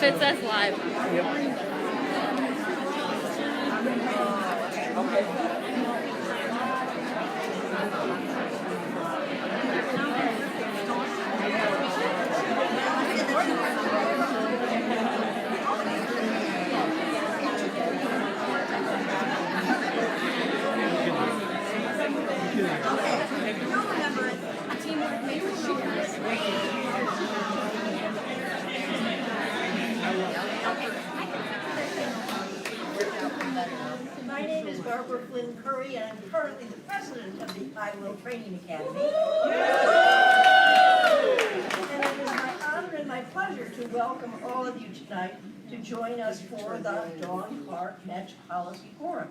If it says live. My name is Barbara Flynn Curry, and I'm currently the president of the I Will Training Academy. And it is my honor and my pleasure to welcome all of you tonight to join us for the Dawn Clark Netsch Policy Forum.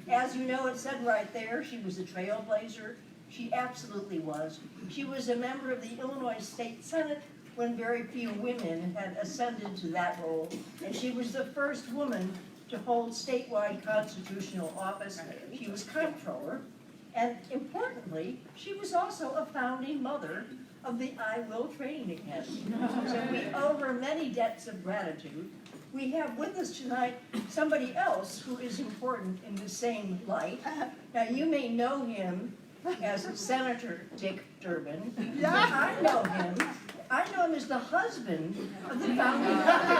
As you know, it said right there, she was a trailblazer. She absolutely was. She was a member of the Illinois State Senate when very few women had ascended to that role, and she was the first woman to hold statewide constitutional office. She was comptroller, and importantly, she was also a founding mother of the I Will Training Academy. So we owe her many debts of gratitude. We have with us tonight somebody else who is important in the same light. Now, you may know him as Senator Dick Durbin. I know him as the husband of the founding mother.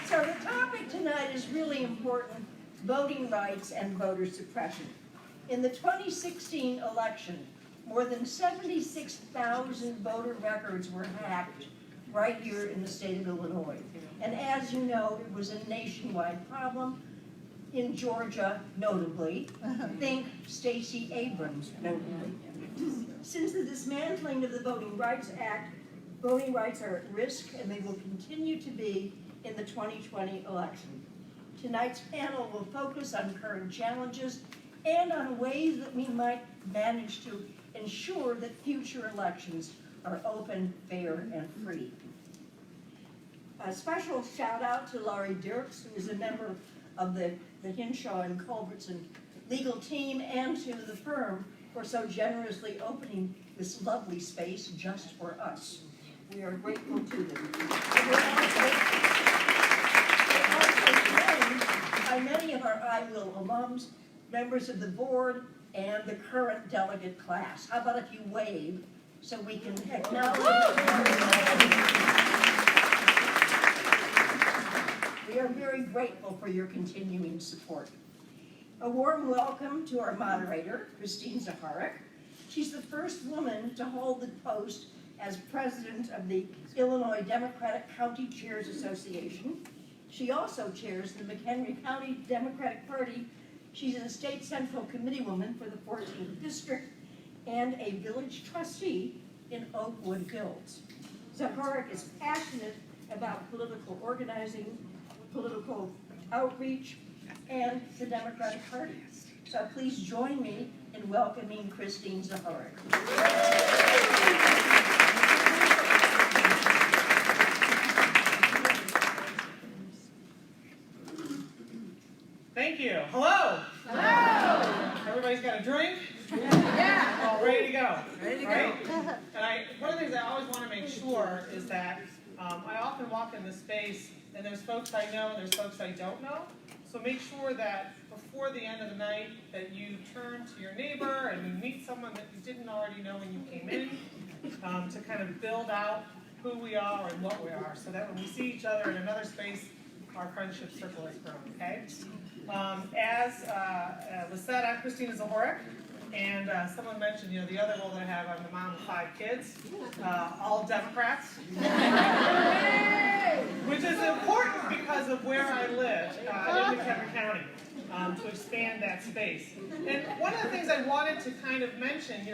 So the topic tonight is really important: voting rights and voter suppression. In the 2016 election, more than 76,000 voter records were hacked right here in the state of Illinois. And as you know, it was a nationwide problem. In Georgia, notably, think Stacey Abrams, notably. Since the dismantling of the Voting Rights Act, voting rights are at risk, and they will continue to be in the 2020 election. Tonight's panel will focus on current challenges and on ways that we might manage to ensure that future elections are open, fair, and free. A special shout out to Laurie Dirks, who is a member of the Hinshaw and Culbertson legal team, and to the firm for so generously opening this lovely space just for us. We are grateful to them. We're also joined by many of our I Will alums, members of the board, and the current delegate class. How about if you wave so we can acknowledge We are very grateful for your continuing support. A warm welcome to our moderator, Christine Zaharek. She's the first woman to hold the post as president of the Illinois Democratic County Chairs Association. She also chairs the McHenry County Democratic Party. She's a state central committee woman for the 14th District and a village trustee in Oakwood Hills. Zaharek is passionate about political organizing, political outreach, and the Democratic Party. So please join me in welcoming Christine Zaharek. Thank you. Hello. Hello. Everybody's got a drink? Yeah. All ready to go. Ready to right? go. And one of the things I always want to make sure is that I often walk in this space and there's folks I know and there's folks I don't know. So make sure that before the end of the night that you turn to your neighbor and you meet someone that you didn't already know when you came in to kind of build out who we are and what we are, so that when we see each other in another space, our friendship circle has grown, okay? As was said, I'm Christina Zaharek, and someone mentioned, the other role that I have, I'm the mom of 5 kids, all Democrats, which is important because of where I live in McHenry County, to expand that space. And one of the things I wanted to kind of mention,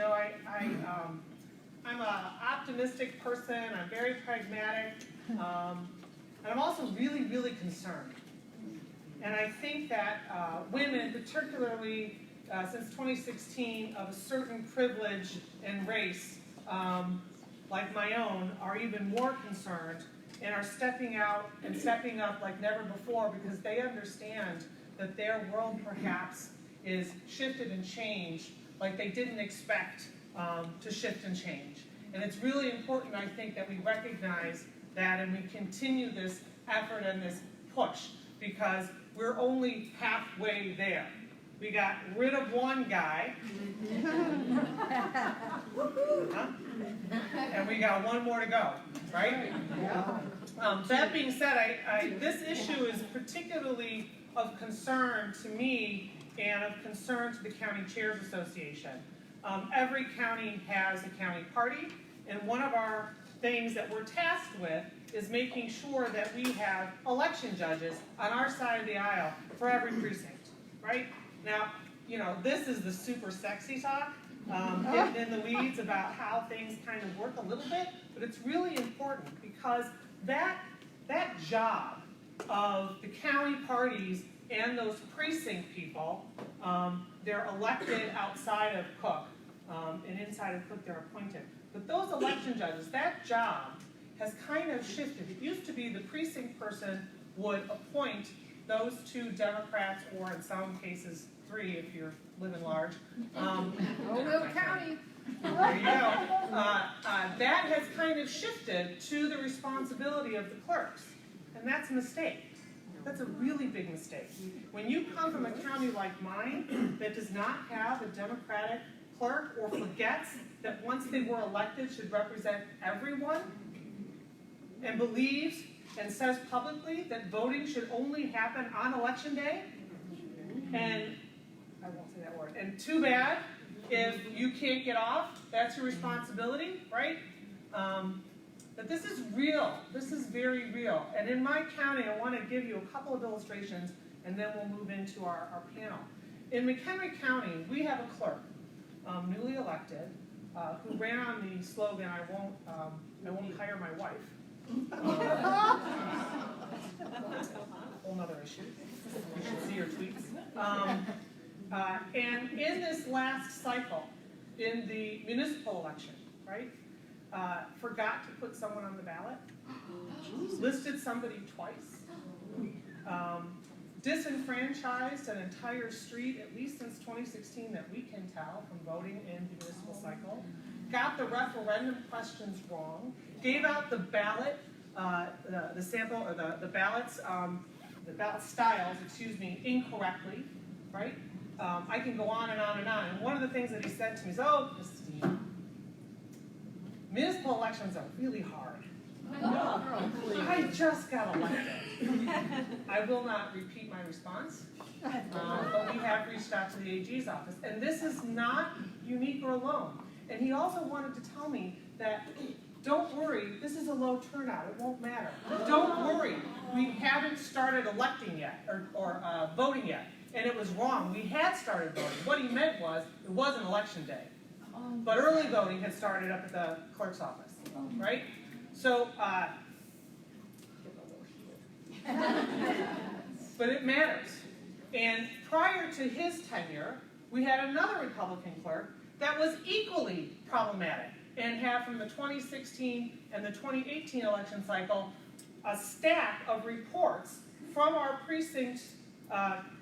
I'm an optimistic person, I'm very pragmatic, and I'm also really, really concerned. And I think that women, particularly since 2016, of a certain privilege and race, like my own, are even more concerned and are stepping out and stepping up like never before, because they understand that their world perhaps is shifted and changed like they didn't expect to shift and change. And it's really important, I think, that we recognize that and we continue this effort and this push, because we're only halfway there. We got rid of one guy, and we got one more to go, right? That being said, this issue is particularly of concern to me and of concern to the County Chairs Association. Every county has a county party, and one of our things that we're tasked with is making sure that we have election judges on our side of the aisle for every precinct, right? Now, you know, this is the super sexy talk, getting in the weeds about how things kind of work a little bit, but it's really important because that job of the county parties and those precinct people, they're elected outside of Cook, and inside of Cook they're appointed. But those election judges, that job has kind of shifted. It used to be the precinct person would appoint those 2 Democrats, or in some cases 3 if you're living large. Will County. There you go. That has kind of shifted to the responsibility of the clerks, and that's a mistake. That's a really big mistake. When you come from a county like mine that does not have a Democratic clerk, or forgets that once they were elected should represent everyone, and believes and says publicly that voting should only happen on election day, and I won't say that word, and too bad if you can't get off, that's your responsibility, right? But this is real. This is very real. And in my county, I want to give you a couple of illustrations, and then we'll move into our panel. In McHenry County, we have a clerk, newly elected, who ran on the slogan, I won't hire my wife. Whole nother issue. You should see your tweets. And in this last cycle, in the municipal election, right, forgot to put someone on the ballot, listed somebody twice, disenfranchised an entire street, at least since 2016 that we can tell from voting in the municipal cycle, got the referendum questions wrong, gave out the ballot, the sample, or the ballots, the ballot styles, incorrectly, right? I can go on and on and on. And one of the things that he said to me is, "Oh, Christine, municipal elections are really hard. I just got elected." I will not repeat my response, but we have reached out to the AG's office. And this is not unique or alone. And he also wanted to tell me that, don't worry, this is a low turnout, it won't matter. Don't worry, we haven't started electing yet, or voting yet. And it was wrong, we had started voting. What he meant was, it wasn't election day. But early voting had started up at the clerk's office, right? So, but it matters. And prior to his tenure, we had another Republican clerk that was equally problematic and had, from the 2016 and the 2018 election cycle, a stack of reports from our precinct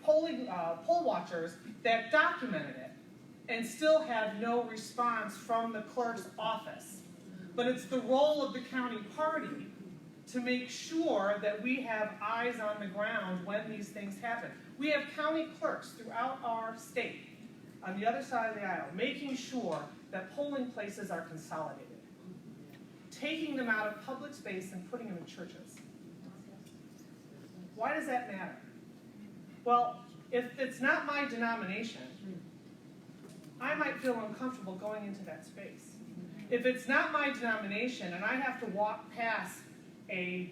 poll watchers that documented it, and still had no response from the clerk's office. But it's the role of the county party to make sure that we have eyes on the ground when these things happen. We have county clerks throughout our state, on the other side of the aisle, making sure that polling places are consolidated, taking them out of public space and putting them in churches. Why does that matter? Well, if it's not my denomination, I might feel uncomfortable going into that space. If it's not my denomination and I have to walk past a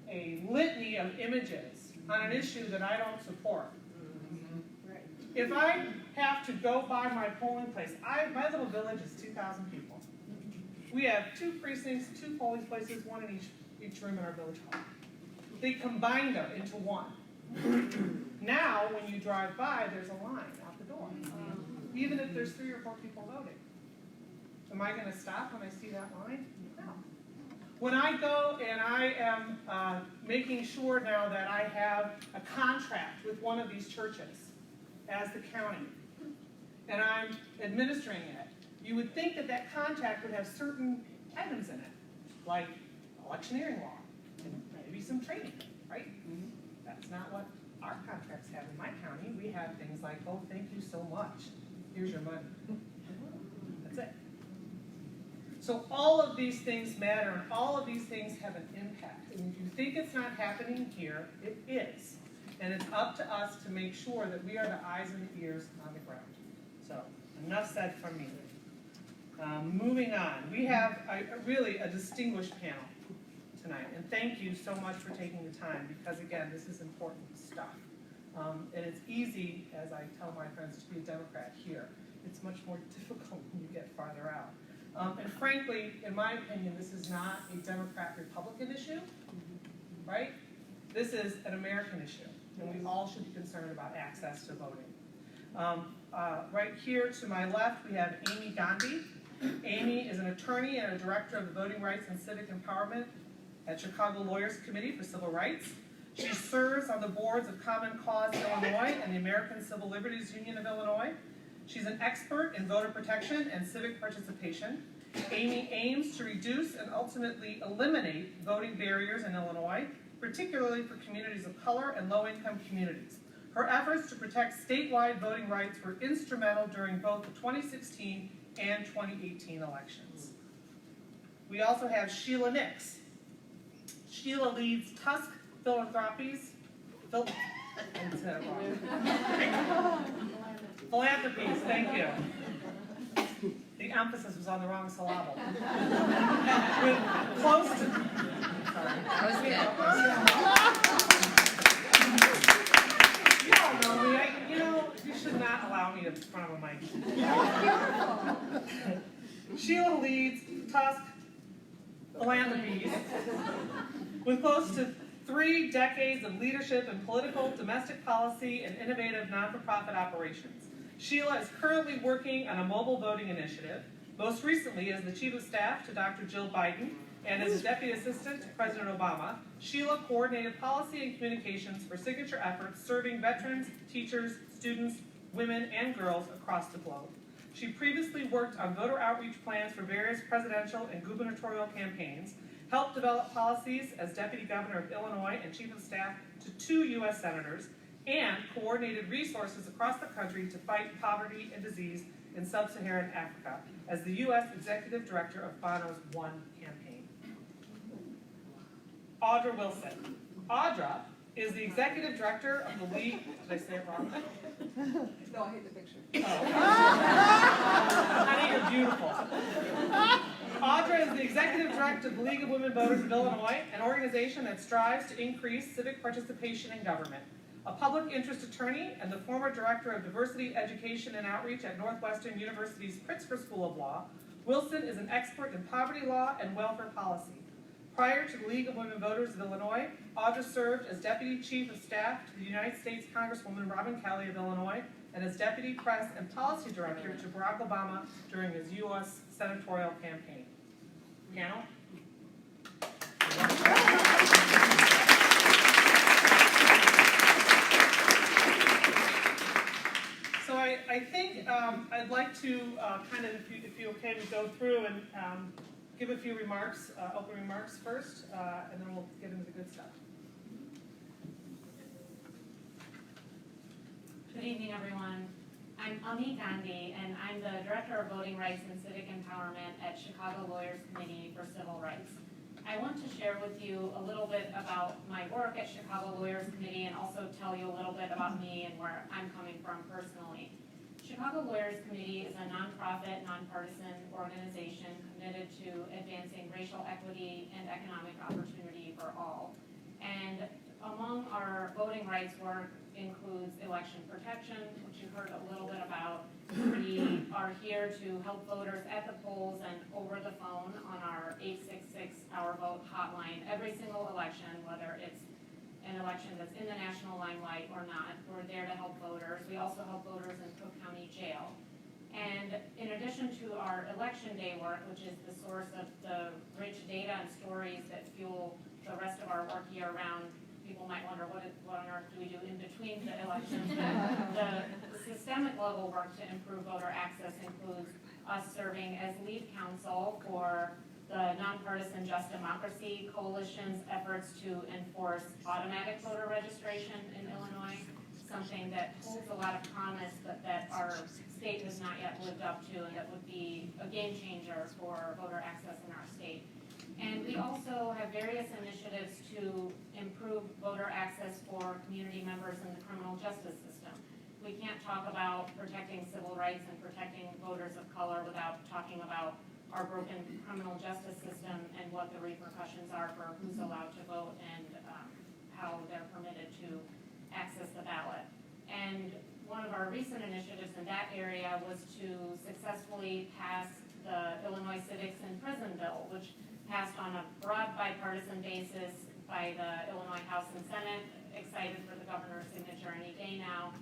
litany of images on an issue that I don't support, if I have to go by my polling place, my little village is 2,000 people. We have 2 precincts, 2 polling places, 1 in each room in our village hall. They combined them into one. Now, when you drive by, there's a line out the door, even if there's 3 or 4 people voting. Am I going to stop when I see that line? No. When I go and I am making sure now that I have a contract with one of these churches as the county, and I'm administering it, you would think that that contract would have certain items in it, like electioneering law, and maybe some training, right? That's not what our contracts have in my county. We have things like, oh, thank you so much. Here's your money. That's it. So all of these things matter, and all of these things have an impact. And if you think it's not happening here, it is. And it's up to us to make sure that we are the eyes and the ears on the ground. So enough said from me. Moving on, we have really a distinguished panel tonight, and thank you so much for taking the time, because again, this is important stuff. And it's easy, as I tell my friends, to be a Democrat here. It's much more difficult when you get farther out. And frankly, in my opinion, this is not a Democrat-Republican issue, right? This is an American issue, and we all should be concerned about access to voting. Right here to my left, we have Amy Gandhi. Amy is an attorney and a director of the Voting Rights and Civic Empowerment at Chicago Lawyers Committee for Civil Rights. She serves on the boards of Common Cause Illinois and the American Civil Liberties Union of Illinois. She's an expert in voter protection and civic participation. Amy aims to reduce and ultimately eliminate voting barriers in Illinois, particularly for communities of color and low-income communities. Her efforts to protect statewide voting rights were instrumental during both the 2016 and 2018 elections. We also have Sheila Nix. Sheila leads Tusk Philanthropies, Philanthropies, thank you. The emphasis was on the wrong syllable. With close to, sorry. You all know me. You should not allow me to in front of a mic. Sheila leads Tusk Philanthropies with close to 3 decades of leadership in political, domestic policy, and innovative non-for-profit operations. Sheila is currently working on a mobile voting initiative, most recently as the Chief of Staff to Dr. Jill Biden and as a Deputy Assistant to President Obama. Sheila coordinated policy and communications for signature efforts serving veterans, teachers, students, women, and girls across the globe. She previously worked on voter outreach plans for various presidential and gubernatorial campaigns, helped develop policies as Deputy Governor of Illinois and Chief of Staff to 2 U.S. senators, and coordinated resources across the country to fight poverty and disease in sub-Saharan Africa as the U.S. Executive Director of Bono's One campaign. Audra Wilson. Audra is the Executive Director of the League, did I say it wrong? No, I hate the picture. Oh. Honey, you're beautiful. Audra is the Executive Director of the League of Women Voters of Illinois, an organization that strives to increase civic participation in government. A public interest attorney and the former Director of Diversity, Education, and Outreach at Northwestern University's Pritzker School of Law, Wilson is an expert in poverty law and welfare policy. Prior to the League of Women Voters of Illinois, Audra served as Deputy Chief of Staff to the United States Congresswoman Robin Kelly of Illinois and as Deputy Press and Policy Director to Barack Obama during his U.S. senatorial campaign. Panel? So I think I'd like to kind of, if you're okay, we go through and give a few remarks, open remarks first, and then we'll get into the good stuff. Good evening, everyone. I'm Ami Gandhi, and I'm the Director of Voting Rights and Civic Empowerment at Chicago Lawyers Committee for Civil Rights. I want to share with you a little bit about my work at Chicago Lawyers Committee and also tell you a little bit about me and where I'm coming from personally. Chicago Lawyers Committee is a nonprofit, nonpartisan organization committed to advancing racial equity and economic opportunity for all. And among our voting rights work includes election protection, which you heard a little bit about. We are here to help voters at the polls and over the phone on our 866 Our Vote hotline every single election, whether it's an election that's in the national limelight or not. We're there to help voters. We also help voters in Cook County Jail. And in addition to our election day work, which is the source of the rich data and stories that fuel the rest of our work year round, people might wonder, what on earth do we do in between the elections? The systemic level work to improve voter access includes us serving as lead counsel for the Nonpartisan Just Democracy Coalition's efforts to enforce automatic voter registration in Illinois, something that holds a lot of promise, but that our state has not yet lived up to, and that would be a game changer for voter access in our state. And we also have various initiatives to improve voter access for community members in the criminal justice system. We can't talk about protecting civil rights and protecting voters of color without talking about our broken criminal justice system and what the repercussions are for who's allowed to vote and how they're permitted to access the ballot. And one of our recent initiatives in that area was to successfully pass the Illinois Civics in Prison Bill, which passed on a broad bipartisan basis by the Illinois House and Senate. Excited for the governor's signature any day now.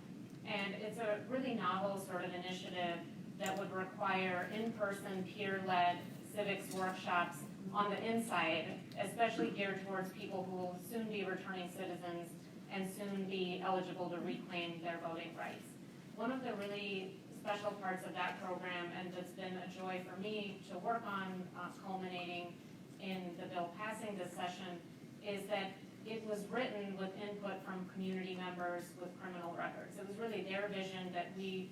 And it's a really novel sort of initiative that would require in-person, peer-led civics workshops on the inside, especially geared towards people who will soon be returning citizens and soon be eligible to reclaim their voting rights. One of the really special parts of that program, and that's been a joy for me to work on, culminating in the bill passing this session, is that it was written with input from community members with criminal records. It was really their vision that we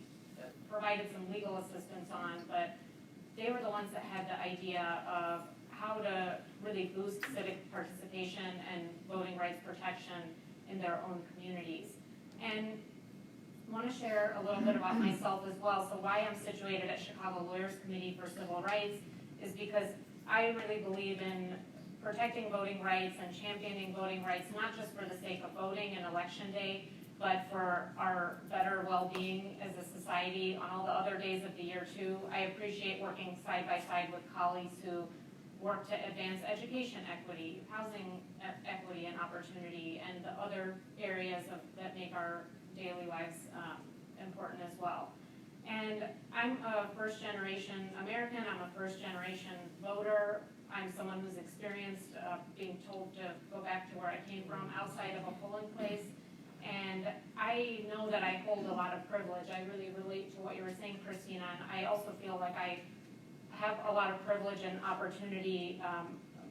provided some legal assistance on, but they were the ones that had the idea of how to really boost civic participation and voting rights protection in their own communities. And I want to share a little bit about myself as well. So why I'm situated at Chicago Lawyers Committee for Civil Rights is because I really believe in protecting voting rights and championing voting rights, not just for the sake of voting and election day, but for our better well-being as a society on all the other days of the year too. I appreciate working side by side with colleagues who work to advance education equity, housing equity and opportunity, and the other areas that make our daily lives important as well. And I'm a first-generation American, I'm a first-generation voter. I'm someone who's experienced being told to go back to where I came from outside of a polling place. And I know that I hold a lot of privilege. I really relate to what you were saying, Christina, and I also feel like I have a lot of privilege and opportunity.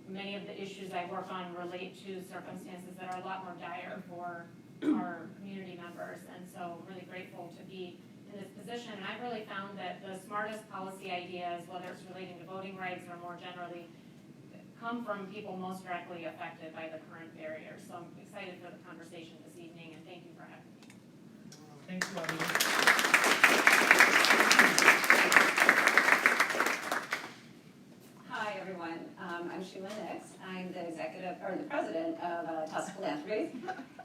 Many of the issues I work on relate to circumstances that are a lot more dire for our community members, and so really grateful to be in this position. And I've really found that the smartest policy ideas, whether it's relating to voting rights or more generally, come from people most directly affected by the current barriers. So I'm excited for the conversation this evening, and thank you for having me. Thank you, Abby. Hi, everyone. I'm Sheila Netsch. I'm the president of Tusk Philanthropies,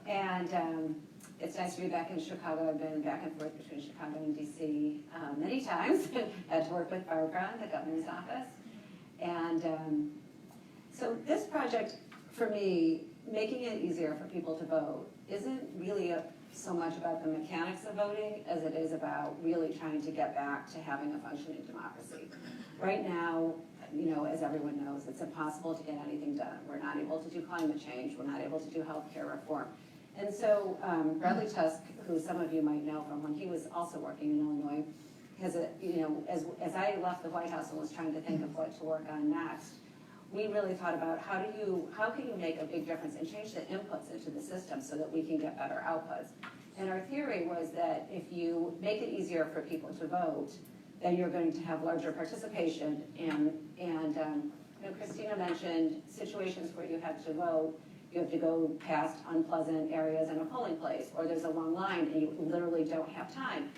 and it's nice to be back in Chicago. I've been back and forth between Chicago and DC many times. Had to work with Barbara in the governor's office, and so this project, for me, making it easier for people to vote isn't really so much about the mechanics of voting as it is about really trying to get back to having a functioning democracy. Right now, you know, as everyone knows, it's impossible to get anything done. We're not able to do climate change. We're not able to do healthcare reform. And so Bradley Tusk, who some of you might know from when he was also working in Illinois, has a, you know, as I left the White House and was trying to think of what to work on next, we really thought about how can you make a big difference and change the inputs into the system so that we can get better outputs. And our theory was that if you make it easier for people to vote, then you're going to have larger participation. And you know, Christina mentioned situations where you have to vote, you have to go past unpleasant areas in a polling place, or there's a long line and you literally don't have time.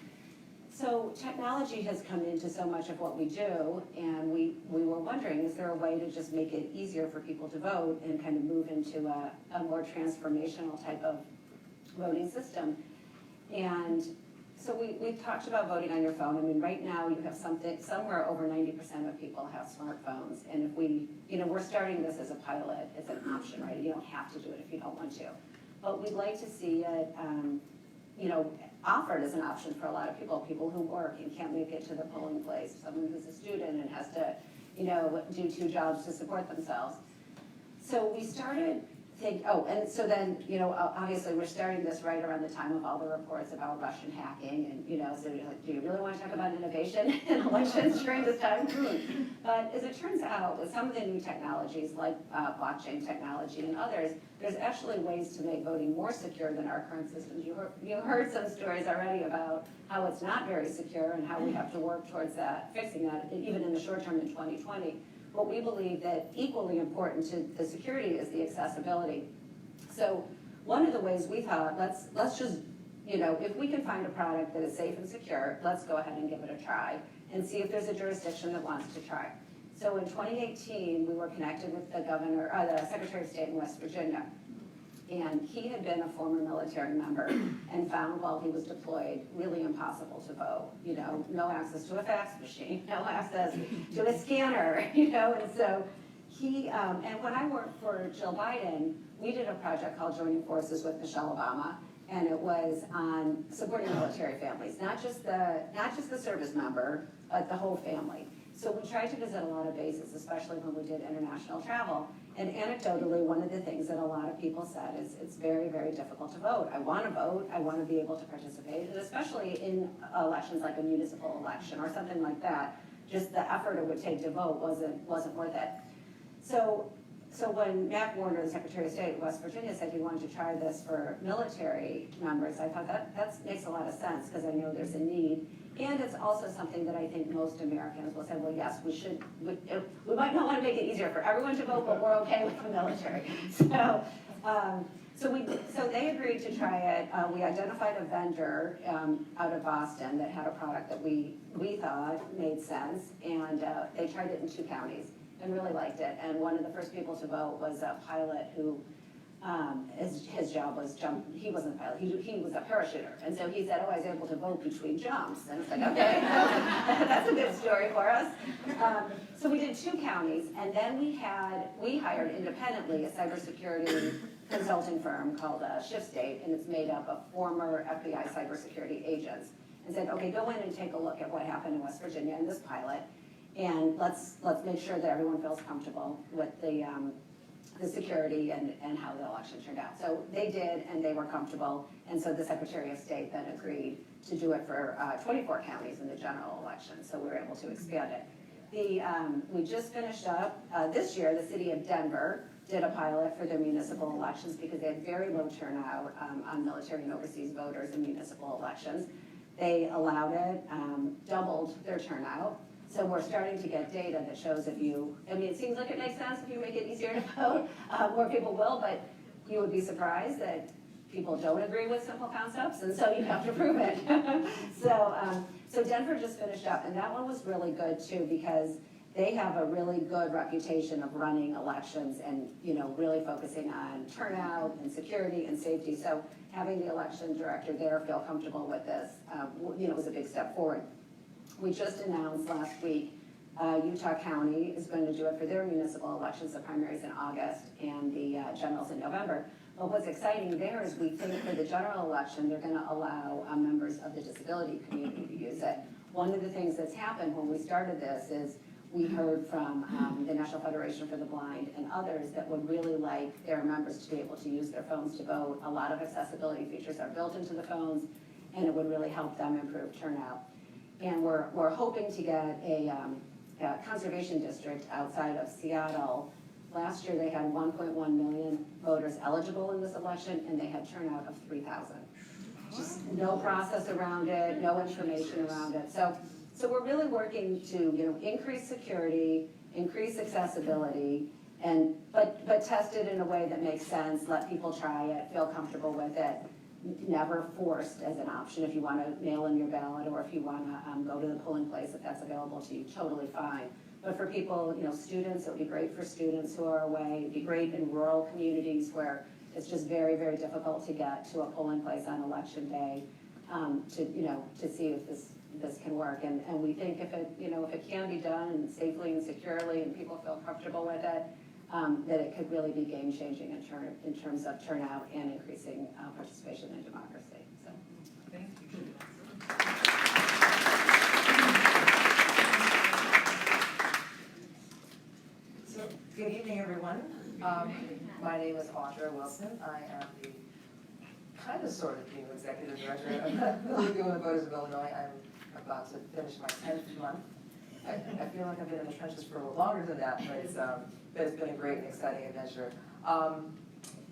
So technology has come into so much of what we do, and we were wondering, is there a way to just make it easier for people to vote and kind of move into a more transformational type of voting system? And so we talked about voting on your phone. I mean, right now you have somewhere over 90% of people have smartphones, and if we, you know, we're starting this as a pilot, it's an option, right? You don't have to do it if you don't want to. But we'd like to see it, you know, offered as an option for a lot of people who work and can't make it to the polling place, someone who's a student and has to, you know, do 2 jobs to support themselves. So we started think, oh, and so then, you know, obviously, we're starting this right around the time of all the reports about Russian hacking, and, you know, so you're like, do you really want to talk about innovation in elections during this time? But as it turns out, with some of the new technologies, like blockchain technology and others, there's actually ways to make voting more secure than our current systems. You heard some stories already about how it's not very secure and how we have to work towards that, fixing that, even in the short term in 2020. But we believe that equally important to the security is the accessibility. So one of the ways we thought, let's just, you know, if we can find a product that is safe and secure, let's go ahead and give it a try and see if there's a jurisdiction that wants to try. So in 2018, we were connected with the the Secretary of State in West Virginia. And he had been a former military member and found while he was deployed really impossible to vote. You know, no access to a fax machine, no access to a scanner, you know, and so he, and when I worked for Jill Biden, we did a project called Joining Forces with Michelle Obama, and it was on supporting military families, not just the service member, but the whole family. So we tried to visit a lot of bases, especially when we did international travel. And anecdotally, one of the things that a lot of people said is it's very, very difficult to vote. I want to vote, I want to be able to participate, and especially in elections like a municipal election or something like that, just the effort it would take to vote wasn't worth it. So when Matt Warner, the Secretary of State of West Virginia, said he wanted to try this for military members, I thought that makes a lot of sense because I know there's a need. And it's also something that I think most Americans will say, well, yes, we might not want to make it easier for everyone to vote, but we're okay with the military. So they agreed to try it. We identified a vendor out of Boston that had a product that we thought made sense, and they tried it in 2 counties and really liked it. And one of the first people to vote was a pilot who his job was jump. He wasn't a pilot. He was a parachuter, and so he said, "Oh, I was able to vote between jumps." And it's like, okay, that's a good story for us. So we did 2 counties, and then we hired independently a cybersecurity consulting firm called ShiftState, and it's made up of former FBI cybersecurity agents, and said, "Okay, go in and take a look at what happened in West Virginia in this pilot, and let's make sure that everyone feels comfortable with the security and how the election turned out." So they did, and they were comfortable, and so the Secretary of State then agreed to do it for 24 counties in the general election, so we were able to expand it. We just finished up, this year, the city of Denver did a pilot for their municipal elections because they had very low turnout on military and overseas voters in municipal elections. They allowed it, doubled their turnout. So we're starting to get data that shows it seems like it makes sense if you make it easier to vote, more people will, but you would be surprised that people don't agree with simple concepts, and so you have to prove it. So Denver just finished up, and that one was really good too, because they have a really good reputation of running elections and, you know, really focusing on turnout and security and safety. So having the election director there feel comfortable with this, was a big step forward. We just announced last week, Utah County is going to do it for their municipal elections, the primaries in August and the generals in November. But what's exciting there is we think for the general election, they're going to allow members of the disability community to use it. One of the things that's happened when we started this is we heard from the National Federation for the Blind and others that would really like their members to be able to use their phones to vote. A lot of accessibility features are built into the phones, and it would really help them improve turnout. And we're hoping to get a conservation district outside of Seattle. Last year they had 1.1 million voters eligible in this election, and they had turnout of 3,000. Just no process around it, no information around it. So we're really working to increase security, increase accessibility, but test it in a way that makes sense. Let people try it, feel comfortable with it. Never forced as an option. If you want to mail in your ballot or if you want to go to the polling place, if that's available to you, totally fine. But for people, students, it would be great for students who are away. It'd be great in rural communities where it's just very, very difficult to get to a polling place on election day to see if this can work. And we think if it can be done safely and securely and people feel comfortable with it, that it could really be game-changing in terms of turnout and increasing participation in democracy. So, Thank you. So, good evening, everyone. My name is Audra Wilson. I am the kind of sort of new executive director of the League of Women Voters of Illinois. I'm about to finish my 10th month. I feel like I've been in the trenches for a little longer than that, but it's been a great and exciting adventure.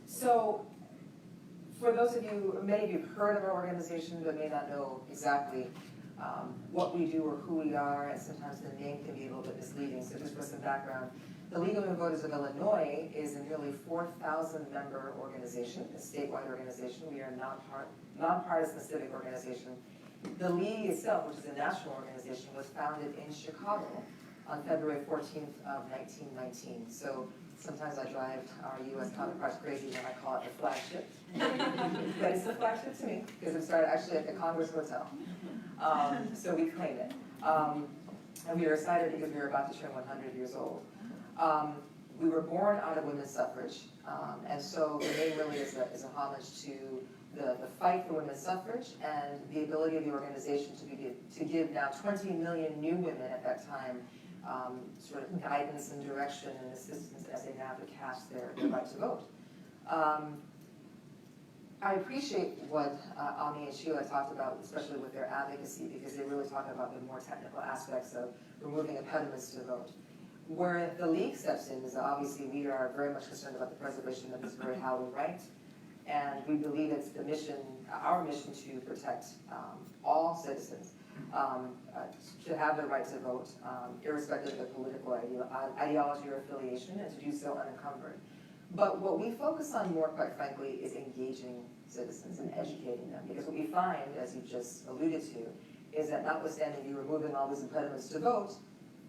So, for those of you, many of you have heard of our organization but may not know exactly what we do or who we are, and sometimes the name can be a little bit misleading. So just for some background, the League of Women Voters of Illinois is a nearly 4,000 member organization, a statewide organization. We are a nonpartisan civic organization. The League itself, which is a national organization, was founded in Chicago on February 14th of 1919. So sometimes I drive our U.S. counterparts crazy when I call it the flagship. But it's the flagship to me, because it started actually at the Congress Hotel. So we claim it. And we are excited because we are about to turn 100 years old. We were born out of women's suffrage, and so the name really is a homage to the fight for women's suffrage and the ability of the organization to give now 20 million new women at that time sort of guidance and direction and assistance as they now have to cast their right to vote. I appreciate what Ami and Sheila talked about, especially with their advocacy, because they really talk about the more technical aspects of removing impediments to vote. Where the League steps in is obviously we are very much concerned about the preservation of this very hallowed right, and we believe it's the mission, our mission, to protect all citizens to have the right to vote, irrespective of the political ideology or affiliation, and to do so unencumbered. But what we focus on more, quite frankly, is engaging citizens and educating them, because what we find, as you just alluded to, is that notwithstanding you removing all these impediments to vote,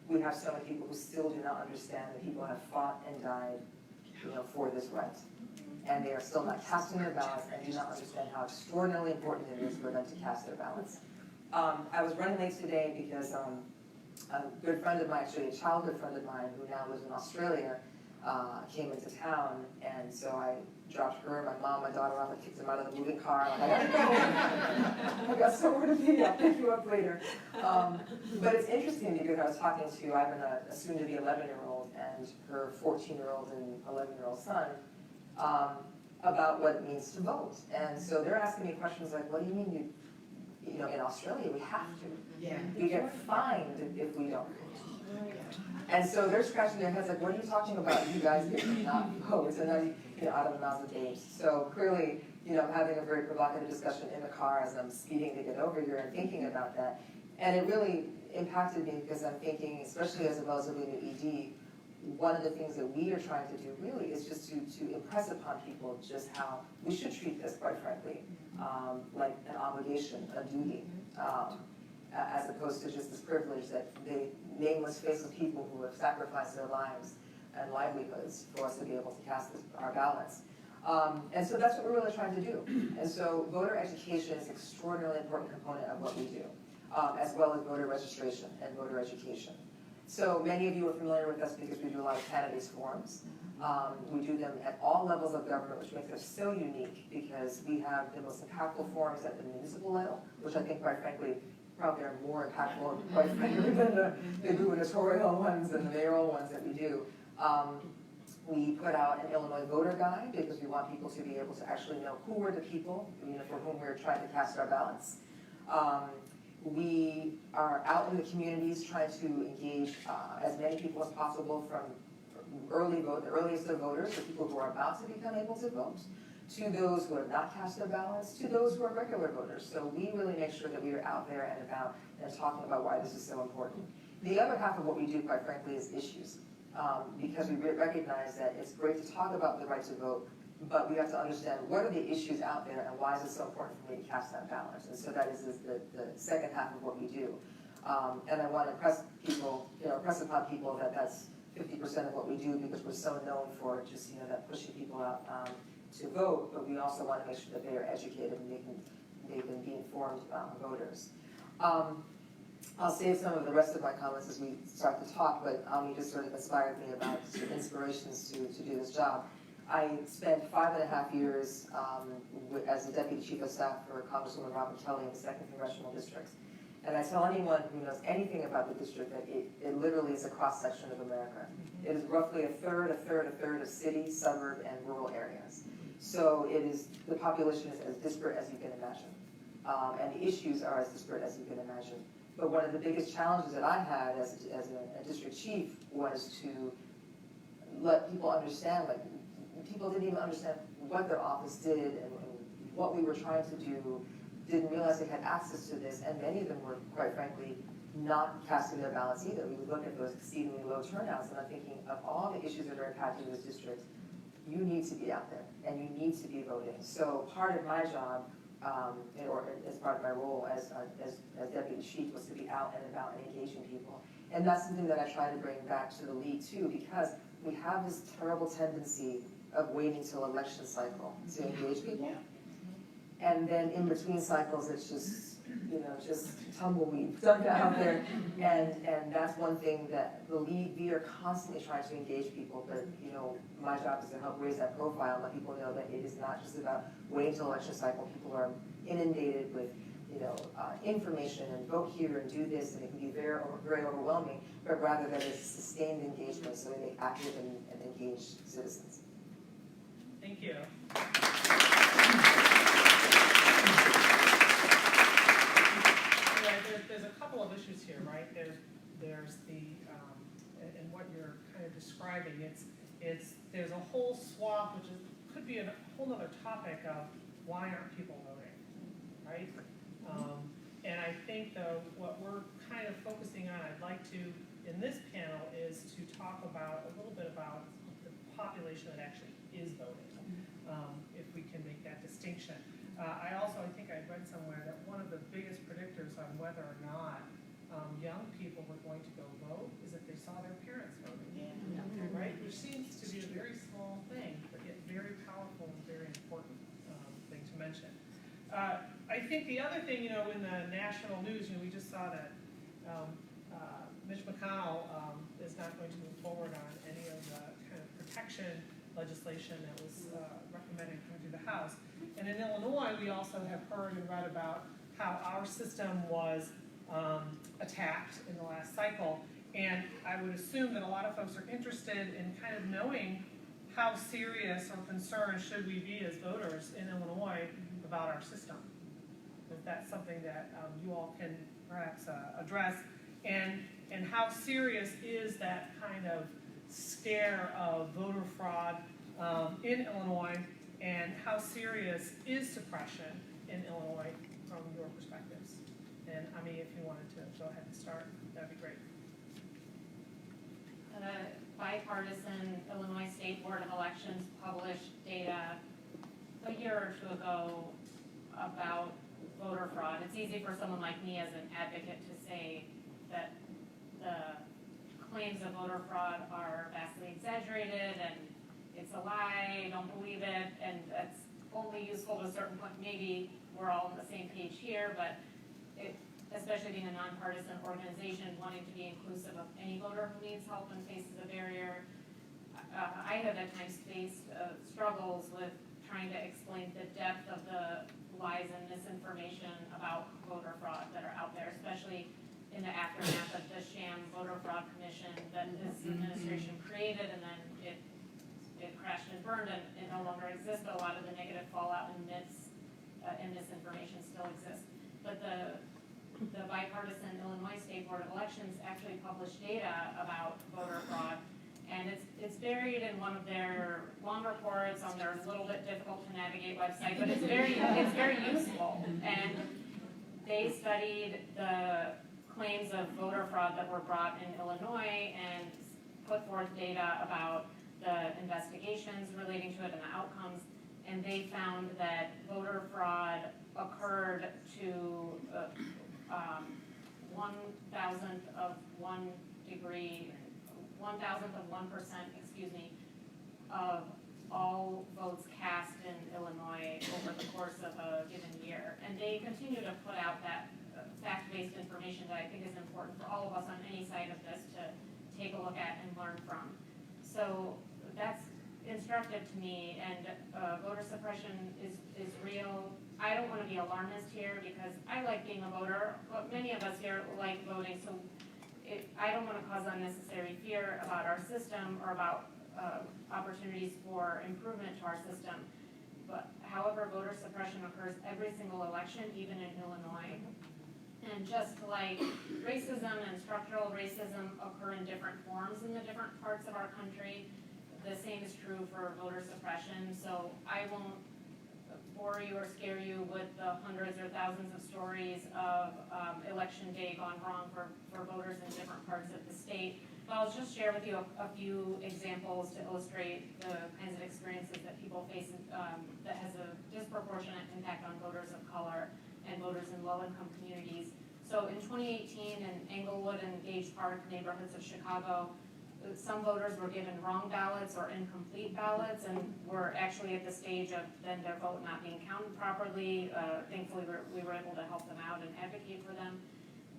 we have so many people who still do not understand that people have fought and died, for this right. And they are still not casting their ballots and do not understand how extraordinarily important it is for them to cast their ballots. I was running late today because a good friend of mine, actually a childhood friend of mine who now lives in Australia, came into town, and so I dropped her, my mom, my daughter off, and kicked them out of the moving car. I'm like, I gotta go. I got somewhere to be. I'll pick you up later. But it's interesting because I was talking to, I have a soon-to-be 11-year-old and her 14-year-old and 11-year-old son about what it means to vote. And so they're asking me questions like, what do you mean in Australia we have to? Yeah. We get fined if we don't. And so they're scratching their heads like, what are you talking about? You guys get to not vote. And then, out of the mouths of babes. So clearly, having a very provocative discussion in the car as I'm speeding to get over here and thinking about that. And it really impacted me because I'm thinking, especially as a relatively new ED, one of the things that we are trying to do really is just to impress upon people just how we should treat this, quite frankly, like an obligation, a duty. As opposed to just this privilege that the nameless face of people who have sacrificed their lives and livelihoods for us to be able to cast our ballots. And so that's what we're really trying to do. And so voter education is an extraordinarily important component of what we do, as well as voter registration and voter education. So many of you are familiar with us because we do a lot of candidates forums. We do them at all levels of government, which makes us so unique because we have the most impactful forums at the municipal level, which I think, quite frankly, probably are more impactful, quite frankly, than the gubernatorial ones and the mayoral ones that we do. We put out an Illinois voter guide because we want people to be able to actually know who are the people for whom we're trying to cast our ballots. We are out in the communities trying to engage as many people as possible, from the earliest of voters, the people who are about to become able to vote, to those who have not cast their ballots, to those who are regular voters. So we really make sure that we are out there and about and talking about why this is so important. The other half of what we do, quite frankly, is issues. Because we recognize that it's great to talk about the right to vote, but we have to understand what are the issues out there and why is it so important for me to cast that ballot. And so that is the second half of what we do. And I want to impress people, impress upon people that that's 50% of what we do, because we're so known for just, that pushing people out to vote, but we also want to make sure that they are educated and they can be informed voters. I'll save some of the rest of my comments as we start to talk, but Ami just sort of inspired me about inspirations to do this job. I spent 5.5 years as the Deputy Chief of Staff for Congresswoman Robin Kelly in the 2nd Congressional District. And I tell anyone who knows anything about the district that it literally is a cross-section of America. It is roughly a third of city, suburb, and rural areas. So it is, the population is as disparate as you can imagine. And the issues are as disparate as you can imagine. But one of the biggest challenges that I had as a district chief was to let people understand, like, people didn't even understand what their office did and what we were trying to do, didn't realize they had access to this, and many of them were, quite frankly, not casting their ballots either. We would look at those exceedingly low turnouts, and I'm thinking, of all the issues that are impacting this district, you need to be out there, and you need to be voting. So part of my job, or as part of my role as deputy chief, was to be out and about and engaging people. And that's something that I try to bring back to the league too, because we have this terrible tendency of waiting till election cycle to engage people. And then in between cycles, it's just, just tumbleweed dumped out there. And that's one thing that the league, we are constantly trying to engage people, but my job is to help raise that profile and let people know that it is not just about waiting till election cycle. People are inundated with information and vote here and do this, and it can be very, very overwhelming, but rather that it's sustained engagement so we make active and engaged citizens. Thank you. There's a couple of issues here, right? There's the, and what you're kind of describing, there's a whole swath, which could be a whole other topic of why aren't people voting, right? And I think, though, what we're kind of focusing on, I'd like to, in this panel, is to talk about a little bit about the population that actually is voting, if we can make that distinction. I think I read somewhere that one of the biggest predictors on whether or not young people were going to go vote is if they saw their parents voting, right? Which seems to be a very small thing, but yet very powerful and very important thing to mention. I think the other thing, in the national news, we just saw that Mitch McConnell is not going to move forward on any of the kind of protection legislation that was recommended coming through the House. And in Illinois, we also have heard and read about how our system was attacked in the last cycle. And I would assume that a lot of folks are interested in kind of knowing how serious or concerned should we be as voters in Illinois about our system. If that's something that you all can perhaps address. And how serious is that kind of scare of voter fraud in Illinois, and how serious is suppression in Illinois from your perspectives? And Ami, if you wanted to go ahead and start, that'd be great. The bipartisan Illinois State Board of Elections published data a year or two ago about voter fraud. It's easy for someone like me as an advocate to say that the claims of voter fraud are vastly exaggerated and it's a lie, don't believe it, and that's only useful to a certain point. Maybe we're all on the same page here, but especially being a nonpartisan organization, wanting to be inclusive of any voter who needs help and faces a barrier. I have at times faced struggles with trying to explain the depth of the lies and misinformation about voter fraud that are out there, especially in the aftermath of the sham voter fraud commission that this administration created, and then it crashed and burned and it no longer exists, but a lot of the negative fallout and myths and misinformation still exists. But the bipartisan Illinois State Board of Elections actually published data about voter fraud, and it's buried in one of their long reports on their little bit difficult to navigate website, but it's very useful. And they studied the claims of voter fraud that were brought in Illinois and put forth data about the investigations relating to it and the outcomes, and they found that voter fraud occurred to 1,000th of 1%, of all votes cast in Illinois over the course of a given year. And they continue to put out that fact-based information that I think is important for all of us on any side of this to take a look at and learn from. So that's instructive to me, and voter suppression is real. I don't wanna be alarmist here because I like being a voter, but many of us here like voting, so I don't wanna cause unnecessary fear about our system or about opportunities for improvement to our system. But however, voter suppression occurs every single election, even in Illinois. And just like racism and structural racism occur in different forms in the different parts of our country, the same is true for voter suppression. So I won't bore you or scare you with the hundreds or thousands of stories of election day gone wrong for voters in different parts of the state. But I'll just share with you a few examples to illustrate the kinds of experiences that people face that has a disproportionate impact on voters of color and voters in low-income communities. So in 2018, in Englewood and Gage Park neighborhoods of Chicago, some voters were given wrong ballots or incomplete ballots and were actually at the stage of then their vote not being counted properly. Thankfully, we were able to help them out and advocate for them.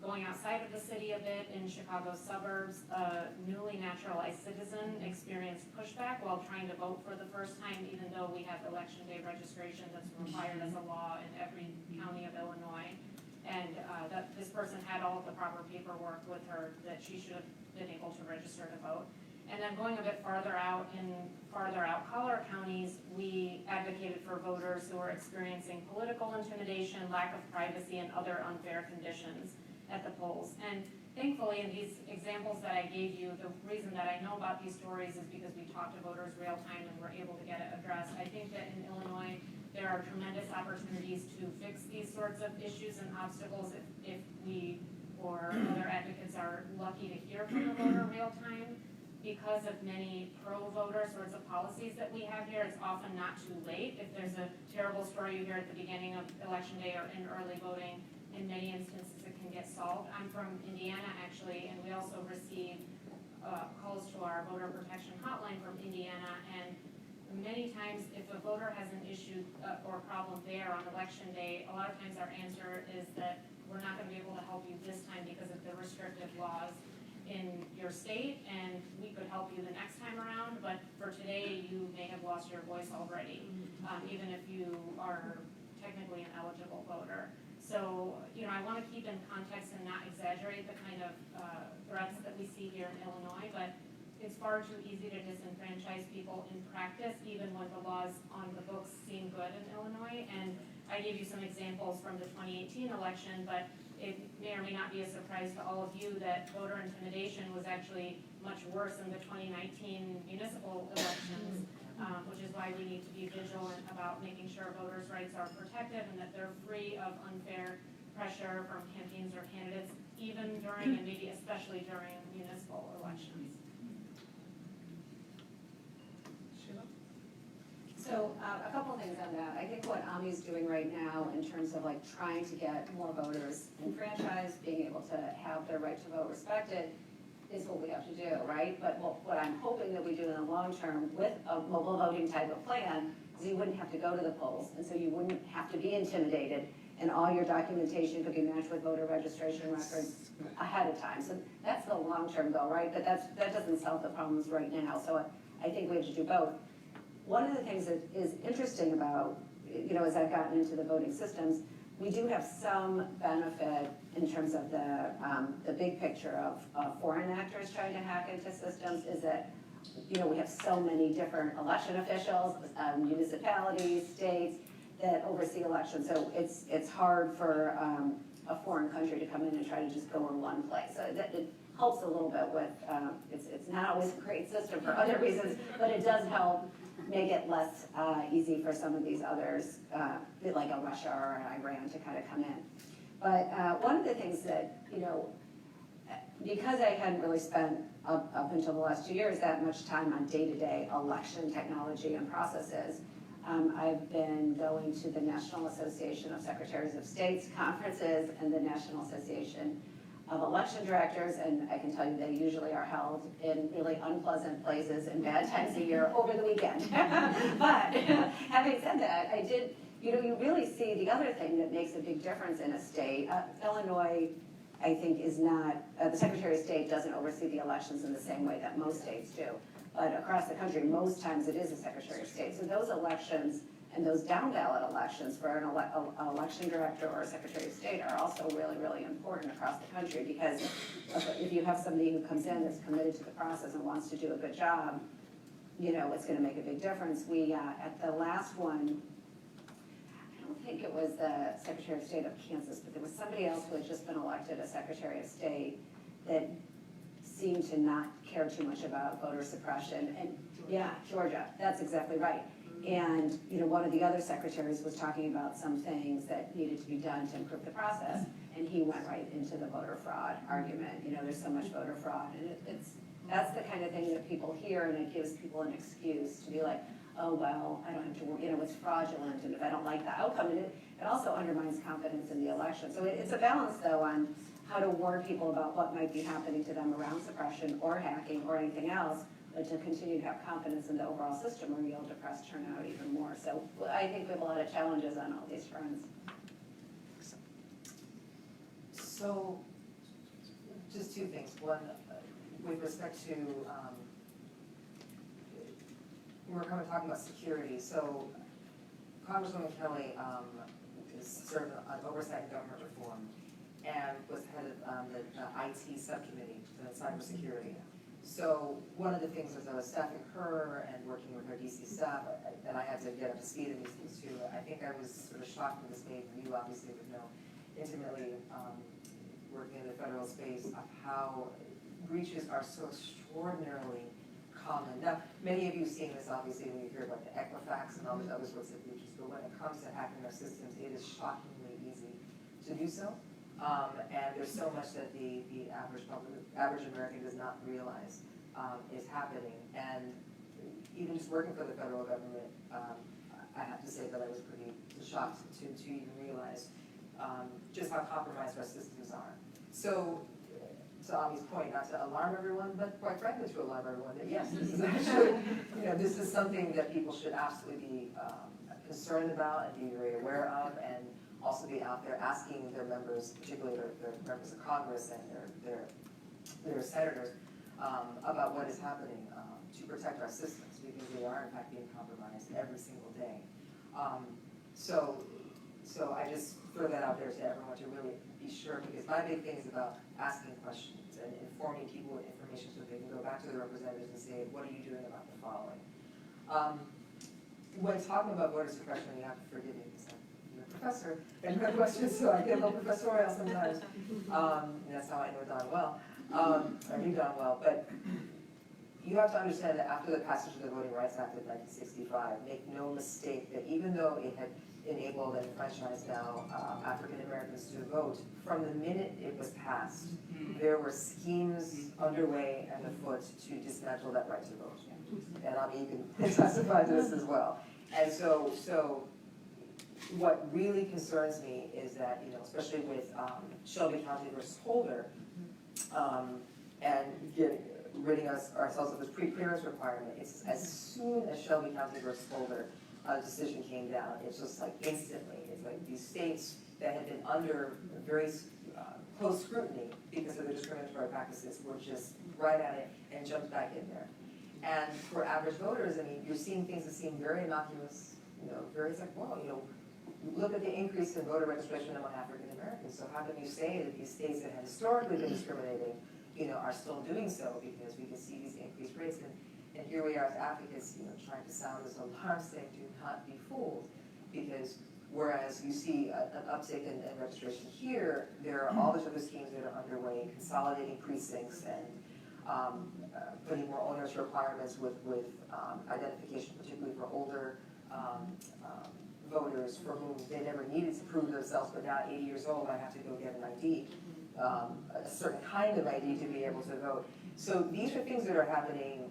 Going outside of the city a bit, in Chicago's suburbs, a newly naturalized citizen experienced pushback while trying to vote for the first time, even though we have election day registration that's required as a law in every county of Illinois. And that this person had all of the proper paperwork with her that she should have been able to register to vote. And then going a bit farther out, in farther out collar counties, we advocated for voters who were experiencing political intimidation, lack of privacy, and other unfair conditions at the polls. And thankfully, in these examples that I gave you, the reason that I know about these stories is because we talked to voters real time and were able to get it addressed. I think that in Illinois, there are tremendous opportunities to fix these sorts of issues and obstacles if we or other advocates are lucky to hear from the voter real time. Because of many pro-voter sorts of policies that we have here, it's often not too late. If there's a terrible story you hear at the beginning of election day or in early voting, in many instances it can get solved. I'm from Indiana actually, and we also receive calls to our voter protection hotline from Indiana, and many times if a voter has an issue or problem there on election day, a lot of times our answer is that we're not going to be able to help you this time because of the restrictive laws in your state, and we could help you the next time around, but for today you may have lost your voice already, even if you are technically an eligible voter. So, I want to keep in context and not exaggerate the kind of threats that we see here in Illinois, but it's far too easy to disenfranchise people in practice, even when the laws on the books seem good in Illinois. And I gave you some examples from the 2018 election, but it may or may not be a surprise to all of you that voter intimidation was actually much worse in the 2019 municipal elections, which is why we need to be vigilant about making sure voters' rights are protected and that they're free of unfair pressure from campaigns or candidates, even during and maybe especially during municipal elections. So a couple of things on that. I think what AMI's doing right now in terms of like trying to get more voters enfranchised, being able to have their right to vote respected is what we have to do, right? But what I'm hoping that we do in the long term with a mobile voting type of plan is you wouldn't have to go to the polls, and so you wouldn't have to be intimidated, and all your documentation could be matched with voter registration records ahead of time. So that's the long-term goal, right? But that doesn't solve the problems right now. So I think we have to do both. One of the things that is interesting about, as I've gotten into the voting systems, we do have some benefit in terms of the big picture of foreign actors trying to hack into systems is that, we have so many different election officials, municipalities, states that oversee elections. So it's hard for a foreign country to come in and try to just go in one place. So it helps a little bit with, it's not always a great system for other reasons, but it does help make it less easy for some of these others, like a Russia or an Iran to kind of come in. But one of the things that, because I hadn't really spent up until the last 2 years that much time on day-to-day election technology and processes, I've been going to the National Association of Secretaries of States conferences and the National Association of Election Directors, and I can tell you they usually are held in really unpleasant places and bad times of year over the weekend. But having said that, I did, you really see the other thing that makes a big difference in a state. Illinois, I think, is not, the Secretary of State doesn't oversee the elections in the same way that most states do. But across the country, most times it is the Secretary of State. So those elections And those down ballot elections for an election director or a secretary of state are also really, really important across the country, because if you have somebody who comes in that's committed to the process and wants to do a good job, you know, it's gonna make a big difference. We, at the last one, I don't think it was the Secretary of State of Kansas, but there was somebody else who had just been elected as Secretary of State that seemed to not care too much about voter suppression. And yeah, Georgia, that's exactly right. And, you know, one of the other secretaries was talking about some things that needed to be done to improve the process, and he went right into the voter fraud argument. You know, there's so much voter fraud, and that's the kind of thing that people hear, and it gives people an excuse to be like, oh, well, I don't have to worry, you know, it's fraudulent, and if I don't like the outcome, and it also undermines confidence in the election. So it's a balance, though, on how to warn people about what might be happening to them around suppression or hacking or anything else, but to continue to have confidence in the overall system, or you'll depress turnout even more. So I think we have a lot of challenges on all these fronts. So, just two things. One, with respect to, we're kind of talking about security. So, Congresswoman Kelly is served on oversight and government reform, and was head of the IT subcommittee, the cybersecurity. So one of the things as I was staffing her and working with her DC staff, and I had to get up to speed in these things too, I think I was sort of shocked and dismayed, and you obviously would know intimately, working in the federal space, of how breaches are so extraordinarily common. Now, many of you have seen this obviously when you hear about the Equifax and all these other sorts of breaches, but when it comes to hacking our systems, it is shockingly easy to do so. And there's so much that the average American does not realize is happening. And even just working for the federal government, I have to say that I was pretty shocked to even realize just how compromised our systems are. So, to Ami's point, not to alarm everyone, but quite frankly to alarm everyone that yes, this is actually, you know, this is something that people should absolutely be concerned about and be very aware of, and also be out there asking their members, particularly their members of Congress and their senators, about what is happening to protect our systems, because they are in fact being compromised every single day. So I just throw that out there to everyone to really be sure, because my big thing is about asking questions and informing people with information so they can go back to their representatives and say, what are you doing about the following? When talking about voter suppression, you have to forgive me because I'm a professor and you have questions, so I get a little professorial sometimes. And that's how I know Don well, or knew Don well. But you have to understand that after the passage of the Voting Rights Act of 1965, make no mistake that even though it had enabled and enfranchised now African Americans to vote, from the minute it was passed, there were schemes underway and afoot to dismantle that right to vote. And you can testify to this as well. And so what really concerns me is that, you know, especially with Shelby County versus Holder, and ridding ourselves of this pre-clearance requirement, it's as soon as Shelby County versus Holder decision came down, it's just like instantly. It's like these states that had been under very close scrutiny because of the discriminatory practices were just right at it and jumped back in there. And for average voters, I mean, you're seeing things that seem very innocuous, you know, very, it's like, well, you know, look at the increase in voter registration among African Americans. So how can you say that these states that have historically been discriminating, you know, are still doing so, because we can see these increased rates? And here we are as advocates, you know, trying to sound this alarm saying, do not be fooled, because whereas you see an uptick in registration here, there are all these other schemes that are underway, consolidating precincts and putting more onerous requirements with identification, particularly for older voters for whom they never needed to prove themselves, but now 80 years old, I have to go get an ID, a certain kind of ID to be able to vote. So these are things that are happening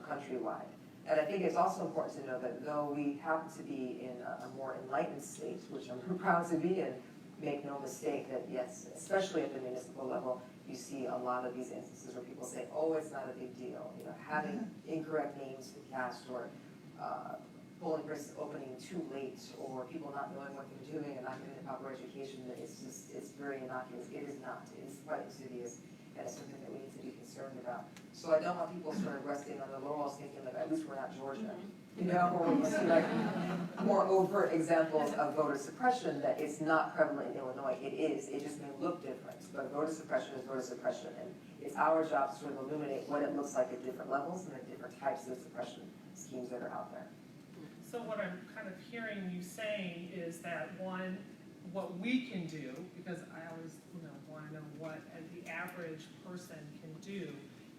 countrywide. And I think it's also important to know that though we happen to be in a more enlightened state, which I'm proud to be in, make no mistake that yes, especially at the municipal level, you see a lot of these instances where people say, oh, it's not a big deal. You know, having incorrect names cast, or polling places opening too late, or people not knowing what they're doing and not getting the proper education, that it's very innocuous. It is not. It is quite insidious, and it's something that we need to be concerned concerned about. So I don't want people sort of resting on their laurels thinking like, at least we're not Georgia. You know, or when you see like more overt examples of voter suppression, that it's not prevalent in Illinois. It is. It just may look different. But voter suppression is voter suppression. And it's our job to sort of illuminate what it looks like at different levels and the different types of suppression schemes that are out there. So what I'm kind of hearing you saying is that one, what we can do, because I always, want to know what the average person can do,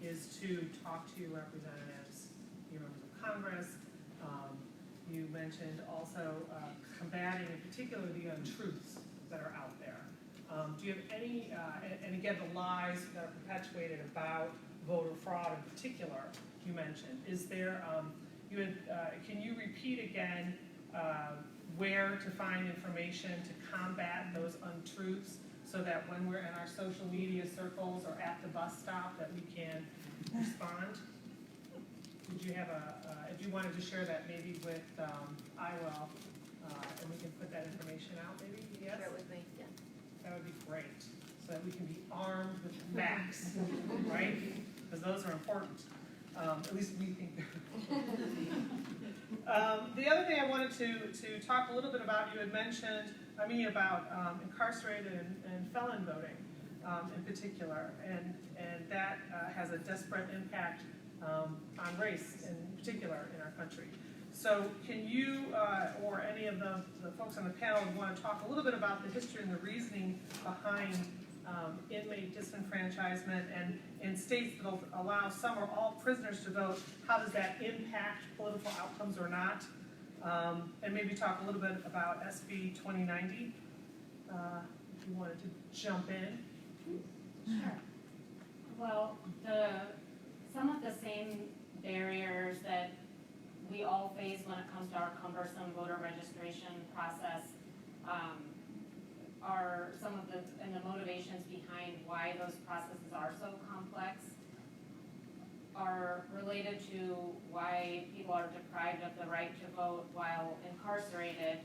is to talk to your representatives, your members of Congress. You mentioned also combating, in particular, the untruths that are out there. Do you have any, and again, the lies that are perpetuated about voter fraud in particular, you mentioned. Is there, can you repeat again where to find information to combat those untruths so that when we're in our social media circles or at the bus stop that we can respond? Did you have if you wanted to share that maybe with I will, and we can put that information out maybe, yes? Share it with me, yeah. That would be great, so that we can be armed with facts, right? Because those are important. At least we think they're important. The other thing I wanted to talk a little bit about, you had mentioned, about incarcerated and felon voting in particular, and that has a disparate impact on race in particular in our country. So can you, or any of the folks on the panel want to talk a little bit about the history and the reasoning behind inmate disenfranchisement, and in states that will allow some or all prisoners to vote, how does that impact political outcomes or not? And maybe talk a little bit about SB 2090, if you wanted to jump in. Sure. Well, some of the same barriers that we all face when it comes to our cumbersome voter registration process are some of the motivations behind why those processes are so complex, are related to why people are deprived of the right to vote while incarcerated.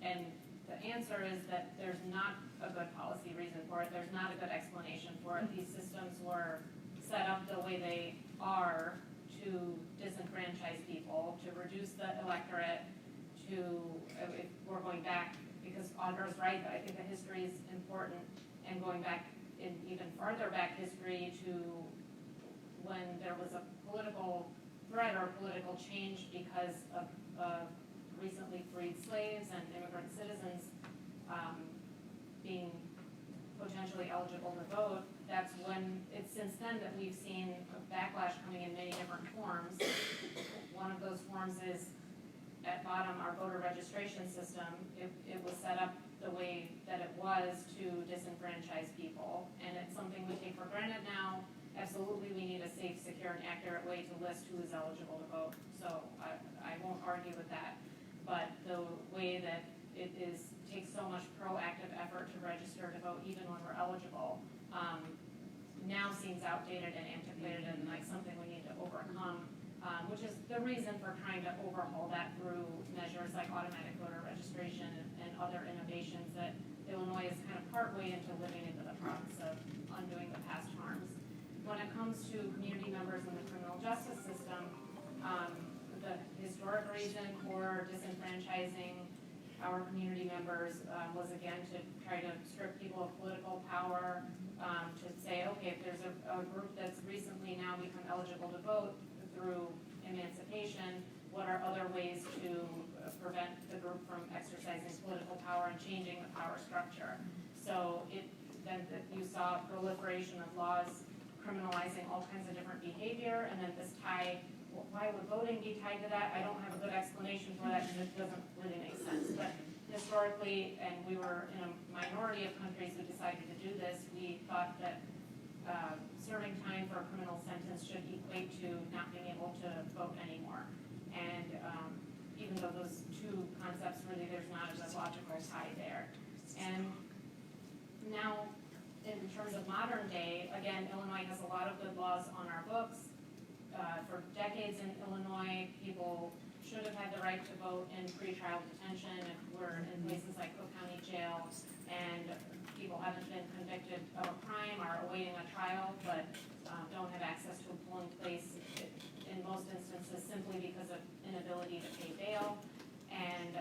And the answer is that there's not a good policy reason for it. There's not a good explanation for it. These systems were set up the way they are to disenfranchise people, to reduce the electorate, if we're going back, because Audra's right, I think the history is important, and going back in even farther back history to when there was a political threat or political change because of recently freed slaves and immigrant citizens being potentially eligible to vote. That's when it's since then that we've seen a backlash coming in many different forms. One of those forms is at bottom our voter registration system. It was set up the way that it was to disenfranchise people, and it's something we take for granted now. Absolutely, we need a safe, secure, and accurate way to list who is eligible to vote. So I won't argue with that. But the way that it takes so much proactive effort to register to vote, even when we're eligible, now seems outdated and antiquated and like something we need to overcome, which is the reason for trying to overhaul that through measures like automatic voter registration and other innovations that Illinois is kind of partway into living into the process of undoing the past harms. When it comes to community members in the criminal justice system, the historic reason for disenfranchising our community members was again to try to strip people of political power, to say, okay, if there's a group that's recently now become eligible to vote through emancipation, what are other ways to prevent the group from exercising political power and changing the power structure? So then you saw proliferation of laws criminalizing all kinds of different behavior, and then this tie. Why would voting be tied to that? I don't have a good explanation for that because it doesn't really make sense. But historically, and we were in a minority of countries who decided to do this, we thought that serving time for a criminal sentence should equate to not being able to vote anymore. And even though those two concepts really, there's not a logical tie there. And now, in terms of modern day, again, Illinois has a lot of good laws on our books. For decades in Illinois, people should have had the right to vote in pretrial detention if we're in places like Cook County Jail, and people haven't been convicted of a crime or awaiting a trial, but don't have access to a polling place in most instances simply because of inability to pay bail. And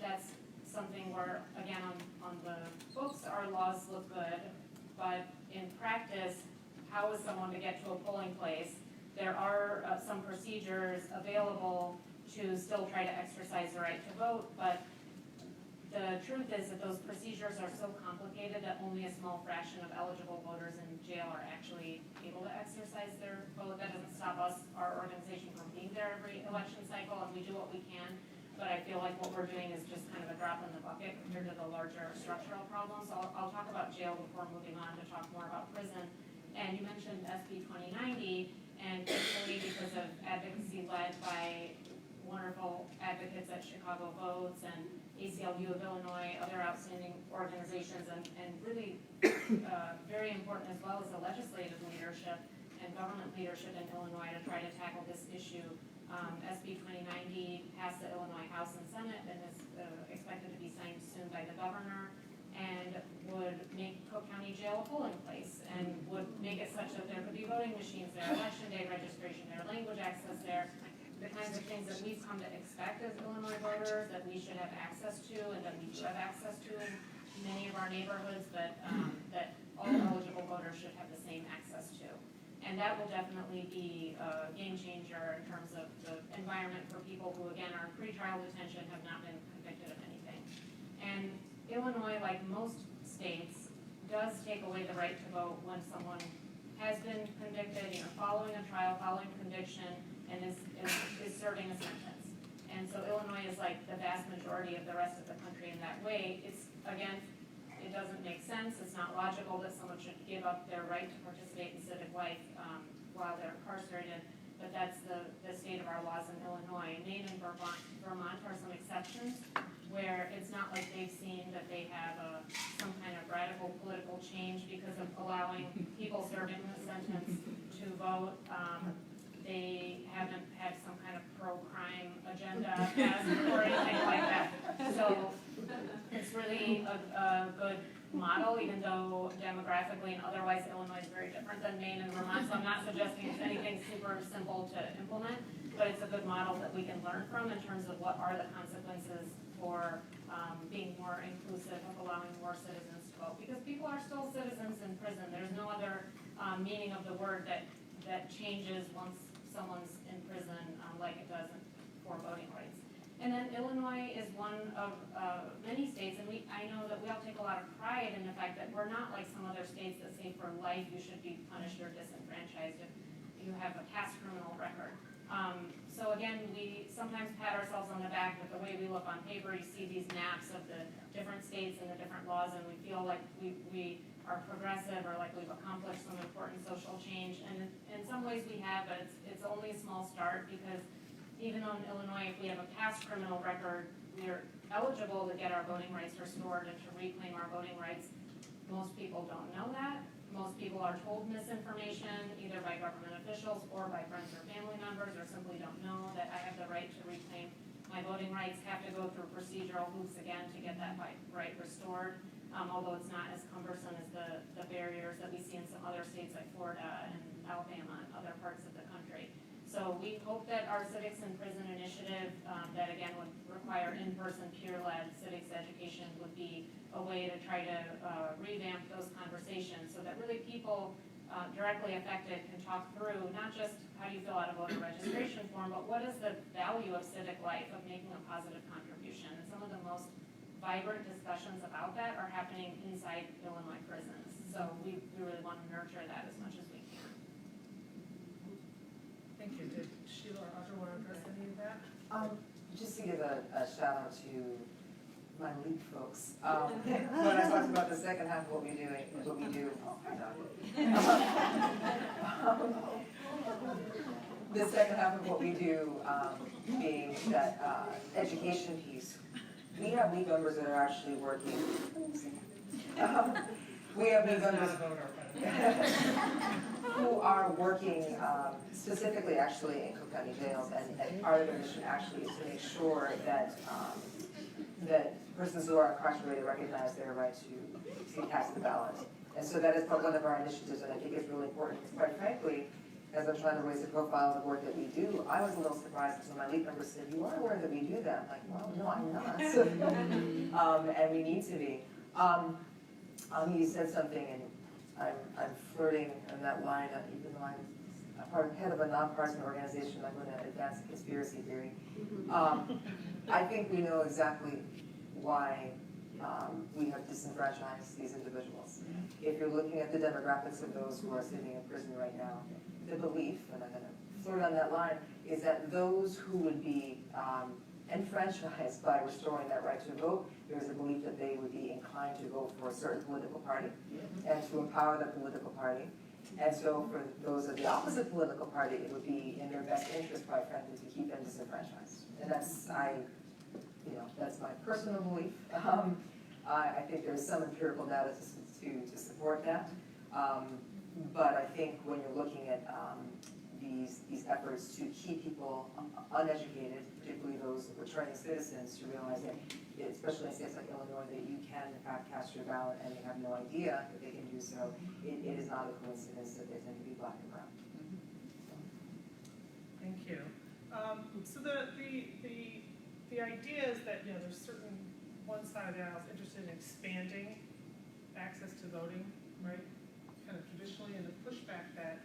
that's something where, again, on the books, our laws look good, but in practice, how is someone to get to a polling place? There are some procedures available to still try to exercise the right to vote, but the truth is that those procedures are so complicated that only a small fraction of eligible voters in jail are actually able to exercise their vote. That doesn't stop us, our organization, from being there every election cycle, and we do what we can. But I feel like what we're doing is just kind of a drop in the bucket compared to the larger structural problems. So I'll talk about jail before moving on to talk more about prison. And you mentioned SB 2090, and particularly because of advocacy led by wonderful advocates at Chicago Votes and ACLU of Illinois, other outstanding organizations, and really very important as well as the legislative leadership and government leadership in Illinois to try to tackle this issue. SB 2090 passed the Illinois House and Senate and is expected to be signed soon by the governor, and would make Cook County Jail a polling place, and would make it such that there could be voting machines there, election day registration there, language access there, the kinds of things that we've come to expect as Illinois voters that we should have access to, and that we do have access to in many of our neighborhoods, but that all eligible voters should have the same access to. And that will definitely be a game changer in terms of the environment for people who, again, are in pretrial detention, have not been convicted of anything. And Illinois, like most states, does take away the right to vote when someone has been convicted, following a trial, following conviction, and is serving a sentence. And so Illinois is like the vast majority of the rest of the country in that way. It's, again, it doesn't make sense. It's not logical that someone should give up their right to participate in civic life while they're incarcerated, but that's the state of our laws in Illinois. Maine and Vermont are some exceptions where it's not like they've seen that they have some kind of radical political change because of allowing people serving the sentence to vote. They haven't had some kind of pro-crime agenda or anything like that. So it's really a good model, even though demographically and otherwise Illinois is very different than Maine and Vermont. So I'm not suggesting it's anything super simple to implement, but it's a good model that we can learn from in terms of what are the consequences for being more inclusive of allowing more citizens to vote. Because people are still citizens in prison. There's no other meaning of the word that changes once someone's in prison like it does for voting rights. And then Illinois is one of many states, and I know that we all take a lot of pride in the fact that we're not like some other states that say for life you should be punished or disenfranchised if you have a past criminal record. So again, we sometimes pat ourselves on the back with the way we look on paper. You see these maps of the different states and the different laws, and we feel like we are progressive or like we've accomplished some important social change. And in some ways we have, but it's only a small start, because even though in Illinois, if we have a past criminal record, we're eligible to get our voting rights restored and to reclaim our voting rights. Most people don't know that. Most people are told misinformation, either by government officials or by friends or family members, or simply don't know that I have the right to reclaim my voting rights, have to go through procedural hoops again to get that right restored, although it's not as cumbersome as the barriers that we see in some other states like Florida and Alabama and other parts of the country. So we hope that our Civics in Prison initiative, that again would require in-person peer-led civics education, would be a way to try to revamp those conversations so that really people directly affected can talk through not just how do you fill out a voter registration form, but what is the value of civic life, of making a positive contribution. And some of the most vibrant discussions about that are happening inside Illinois prisons. So we really want to nurture that as much as we can. Thank you. Did Sheila or Audra want to address any of that? Just to give a shout out to my lead folks. When I talked about the second half of what we do, the second half of what we do being that education piece, we have league members that are actually working. We have league members who are working specifically actually in Cook County jails, and part of the mission actually is to make sure that that persons who are incarcerated recognize their right to cast the ballot. And so that is one of our initiatives, and I think it's really important, because quite frankly, as I'm trying to raise the profile of the work that we do, I was a little surprised when my lead member said, "You are aware that we do that?" I'm like, well, no, I'm not. And we need to be. You said something, and I'm flirting on that line, even though I'm head of a nonpartisan organization, I'm going to advance a conspiracy theory. I think we know exactly why we have disenfranchised these individuals. If you're looking at the demographics of those who are sitting in prison right now, the belief, and I'm going to flirt on that line, is that those who would be enfranchised by restoring that right to vote, there's a belief that they would be inclined to vote for a certain political party and to empower that political party. And so for those of the opposite political party, it would be in their best interest, quite frankly, to keep them disenfranchised. And that's my personal belief. I think there's some empirical data to support that. But I think when you're looking at these efforts to keep people uneducated, particularly those returning citizens, to realize that, especially in states like Illinois, that you can in fact cast your ballot and they have no idea that they can do so, it is not a coincidence that they tend to be black and brown. Thank you. So the idea is that, there's certain, one side of the aisle is interested in expanding access to voting, right? Kind of traditionally, and the pushback that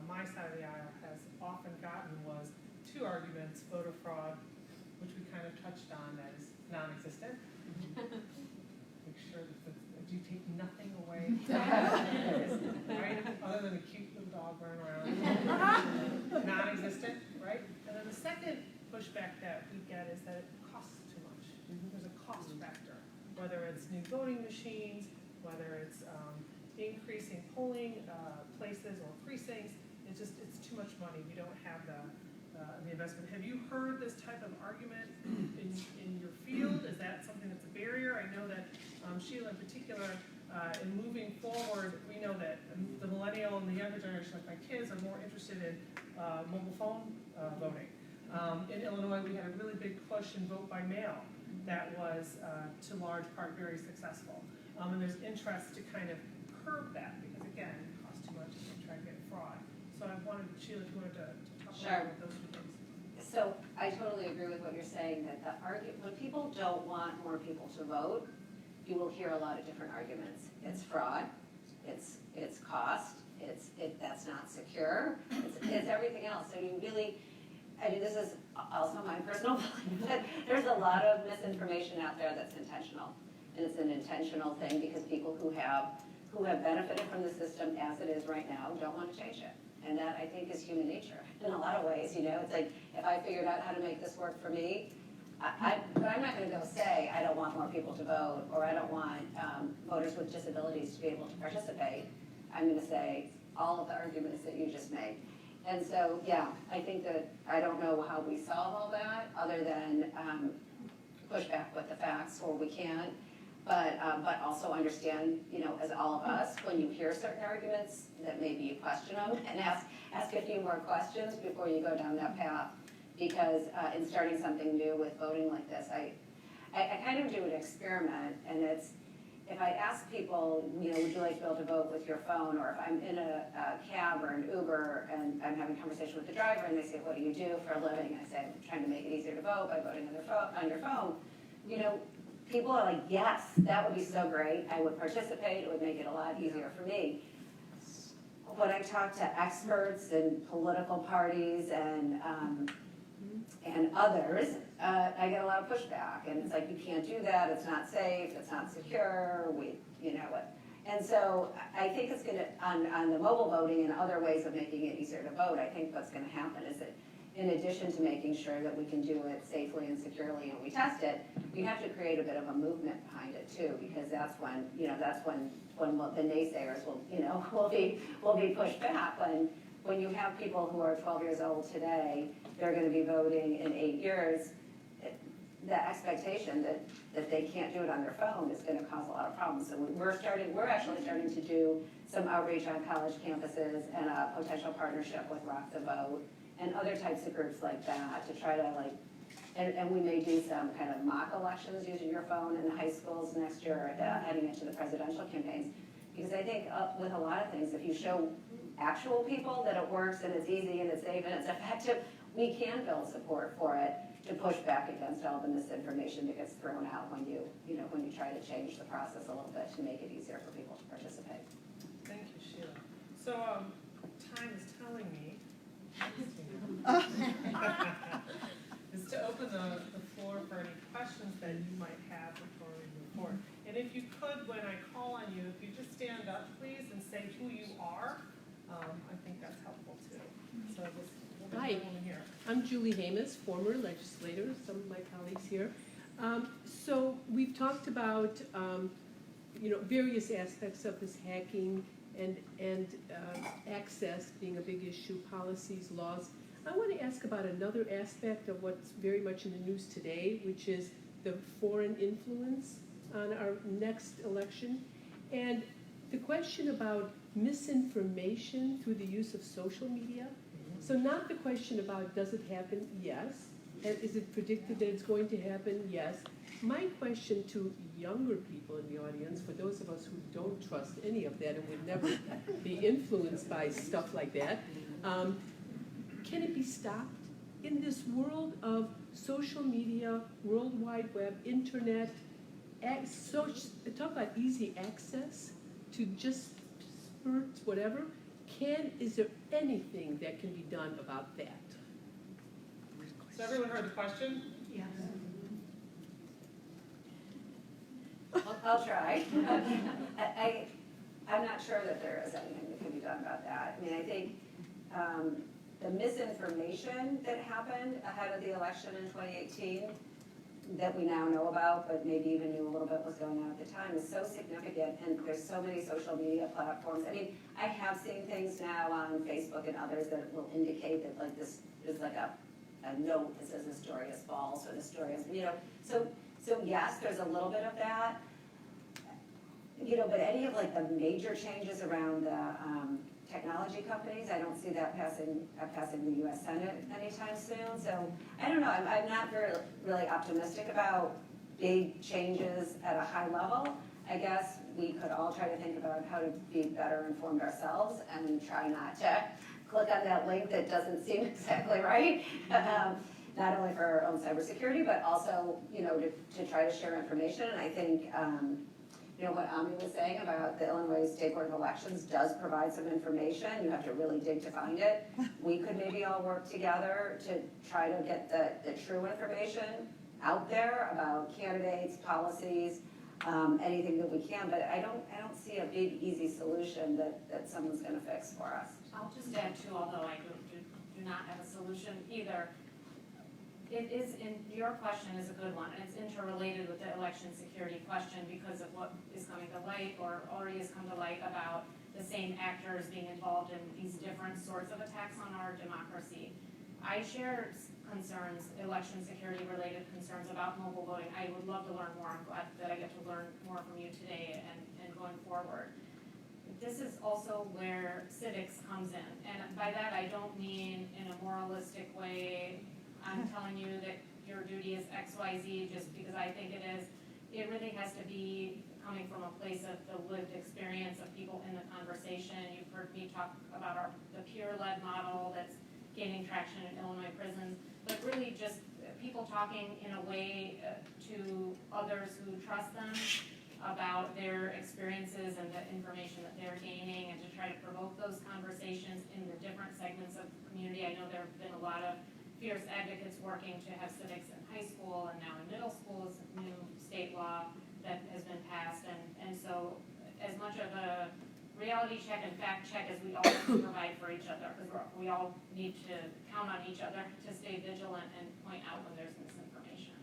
my side of the aisle has often gotten was two arguments: voter fraud, which we kind of touched on as non-existent. Make sure that you take nothing away from it, right? Other than a cute little dog running around. Non-existent, right? And then the second pushback that we get is that it costs too much. There's a cost factor, whether it's new voting machines, whether it's increasing polling places or precincts. It's too much money. We don't have the investment. Have you heard this type of argument in your field? Is that something that's a barrier? I know that Sheila in particular, in moving forward, we know that the millennial and the younger generation, like my kids, are more interested in mobile phone voting. In Illinois, we had a really big push in vote by mail that was, to large part, very successful. And there's interest to kind of curb that because, again, it costs too much to try to get fraud. So I wanted, Sheila, if you wanted to talk about those two things. So I totally agree with what you're saying, that when people don't want more people to vote, you will hear a lot of different arguments. It's fraud, it's cost, that's not secure, it's everything else. So you really, this is also my personal belief, that there's a lot of misinformation out there that's intentional. And it's an intentional thing because people who have benefited from the system as it is right now don't want to change it. And that, I think, is human nature in a lot of ways. It's like, if I figured out how to make this work for me, but I'm not going to go say I don't want more people to vote, or I don't want voters with disabilities to be able to participate. I'm going to say all of the arguments that you just made. And so, yeah, I think that I don't know how we solve all that other than push back with the facts where we can. But also understand, as all of us, when you hear certain arguments, that maybe you question them and ask a few more questions before you go down that path. Because in starting something new with voting like this, I kind of do an experiment, and it's, if I ask people, would you like to be able to vote with your phone, or if I'm in a cab or an Uber and I'm having a conversation with the driver and they say, what do you do for a living? I say, I'm trying to make it easier to vote by voting on your phone. People are like, yes, that would be so great. I would participate. It would make it a lot easier for me. When I talk to experts and political parties and others, I get a lot of pushback. And it's like, you can't do that. It's not safe. It's not secure. And so I think it's going to, on the mobile voting and other ways of making it easier to vote, I think what's going to happen is that in addition to making sure that we can do it safely and securely and we test it, we have to create a bit of a movement behind it too, because that's when the naysayers will be pushed back. When you have people who are 12 years old today, they're going to be voting in 8 years, the expectation that they can't do it on their phone is going to cause a lot of problems. So we're actually starting to do some outreach on college campuses and a potential partnership with Rock the Vote and other types of groups like that to try to and we may do some kind of mock elections using your phone in the high schools next year, heading into the presidential campaigns, Because I think with a lot of things, if you show actual people that it works and it's easy and it's safe and it's effective, we can build support for it to push back against all the misinformation that gets thrown out when you try to change the process a little bit to make it easier for people to participate. Thank you, Sheila. So, time is telling me is to open the floor for any questions that you might have before we move forward. And if you could, when I call on you, if you just stand up, please, and say who you are, I think that's helpful too. So just we'll Hi. get one here. I'm Julie Hamas, former legislator, some of my colleagues here. So we've talked about, various aspects of this hacking and access being a big issue, policies, laws. I want to ask about another aspect of what's very much in the news today, which is the foreign influence on our next election. And the question about misinformation through the use of social media. So not the question about does it happen? Yes. And is it predicted that it's going to happen? Yes. My question to younger people in the audience, for those of us who don't trust any of that and would never be influenced by stuff like that, can it be stopped? In this world of social media, World Wide Web, internet, talk about easy access to just spurts, whatever, is there anything that can be done about that? So everyone heard the question? Yes. I'll try. I'm not sure that there is anything that can be done about that. I mean, I think the misinformation that happened ahead of the election in 2018 that we now know about, but maybe even knew a little bit was going on at the time, is so significant, and there's so many social media platforms. I mean, I have seen things now on Facebook and others that will indicate that like this is like a note that says this story is false or this story is, so yes, there's a little bit of that. But any of like the major changes around the technology companies, I don't see that passing the U.S. Senate anytime soon. So I don't know. I'm not really optimistic about big changes at a high level. I guess we could all try to think about how to be better informed ourselves and try not to click on that link that doesn't seem exactly right. Not only for our own cybersecurity, but also, to try to share information. And I think, what Ami was saying about the Illinois State Board of Elections does provide some information. You have to really dig to find it. We could maybe all work together to try to get the true information out there about candidates, policies, anything that we can. But I don't see a big, easy solution that someone's going to fix for us. I'll just add too, although I do not have a solution either. Your question is a good one, and it's interrelated with the election security question because of what is coming to light or already has come to light about the same actors being involved in these different sorts of attacks on our democracy. I share concerns, election security related concerns about mobile voting. I would love to learn more. I'm glad that I get to learn more from you today and going forward. This is also where civics comes in, and by that I don't mean in a moralistic way. I'm telling you that your duty is X, Y, Z just because I think it is. It really has to be coming from a place of the lived experience of people in the conversation. You've heard me talk about the peer-led model that's gaining traction in Illinois prisons, but really just people talking in a way to others who trust them about their experiences and the information that they're gaining, and to try to provoke those conversations in the different segments of the community. I know there have been a lot of fierce advocates working to have civics in high school, and now in middle school is a new state law that has been passed. And so as much of a reality check and fact check as we all provide for each other, because we all need to count on each other to stay vigilant and point out when there's misinformation.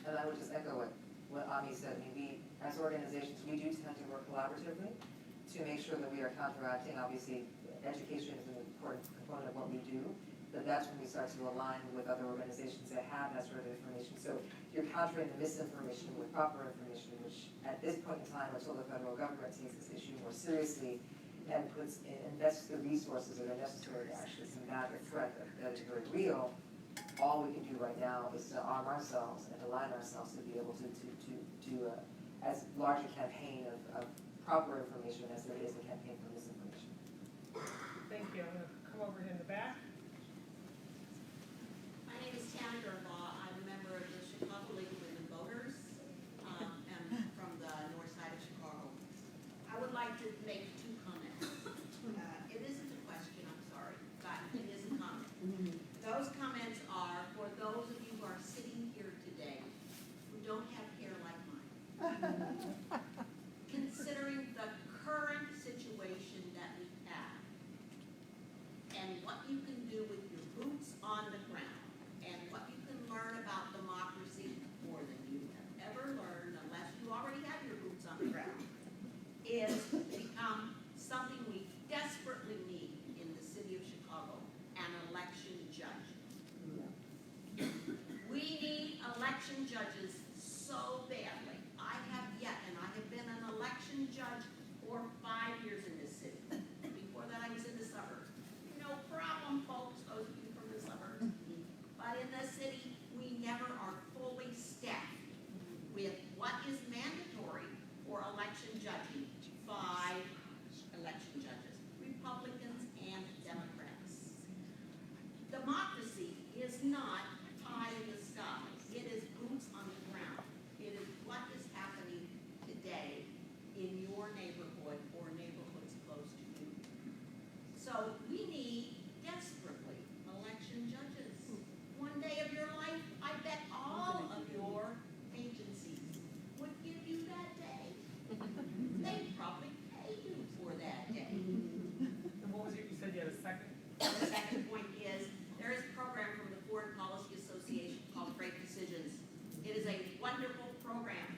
And I would just echo what Ami said. I mean, we, as organizations, we do tend to work collaboratively to make sure that we are counteracting. Obviously, education is an important component of what we do, but that's when we start to align with other organizations that have that sort of information. So you're countering the misinformation with proper information, which at this point in time, until the federal government takes this issue more seriously and invests the resources that are necessary to actually combat the threat that is very real, all we can do right now is to arm ourselves and align ourselves to be able to do as large a campaign of proper information as there is a campaign for misinformation. Thank you. I'm gonna come over here in the back. My name is Tandra Law. I'm a member of the Chicago League of Women Voters, and from the north side of Chicago. I would like to make two comments. It isn't a question, I'm sorry, but it is a comment. Those comments are for those of you who are sitting here today who don't have hair like mine. Considering the current situation that we have and what you can do with your boots on the ground and what you can learn about democracy more than you have ever learned unless you already have your boots on the ground is become something we desperately need in the city of Chicago, an election judge. We need election judges so badly. I have yet, and I have been an election judge for 5 years in this city. Before that, I was in the suburbs. No problem, folks, those of you from the suburbs. But in the city, we never are fully staffed with what is mandatory for election judging. 5 election judges, Republicans and Democrats. Democracy is not pie in the sky. It is boots on the ground. It is what is happening today in your neighborhood or neighborhoods close to you. So we need desperately election judges. One day of your life, I bet all of your agencies would give you that day. They'd probably pay you for that day. And what was it, you said you had a second? The second point is, there is a program from the Foreign Policy Association called Great Decisions. It is a wonderful program.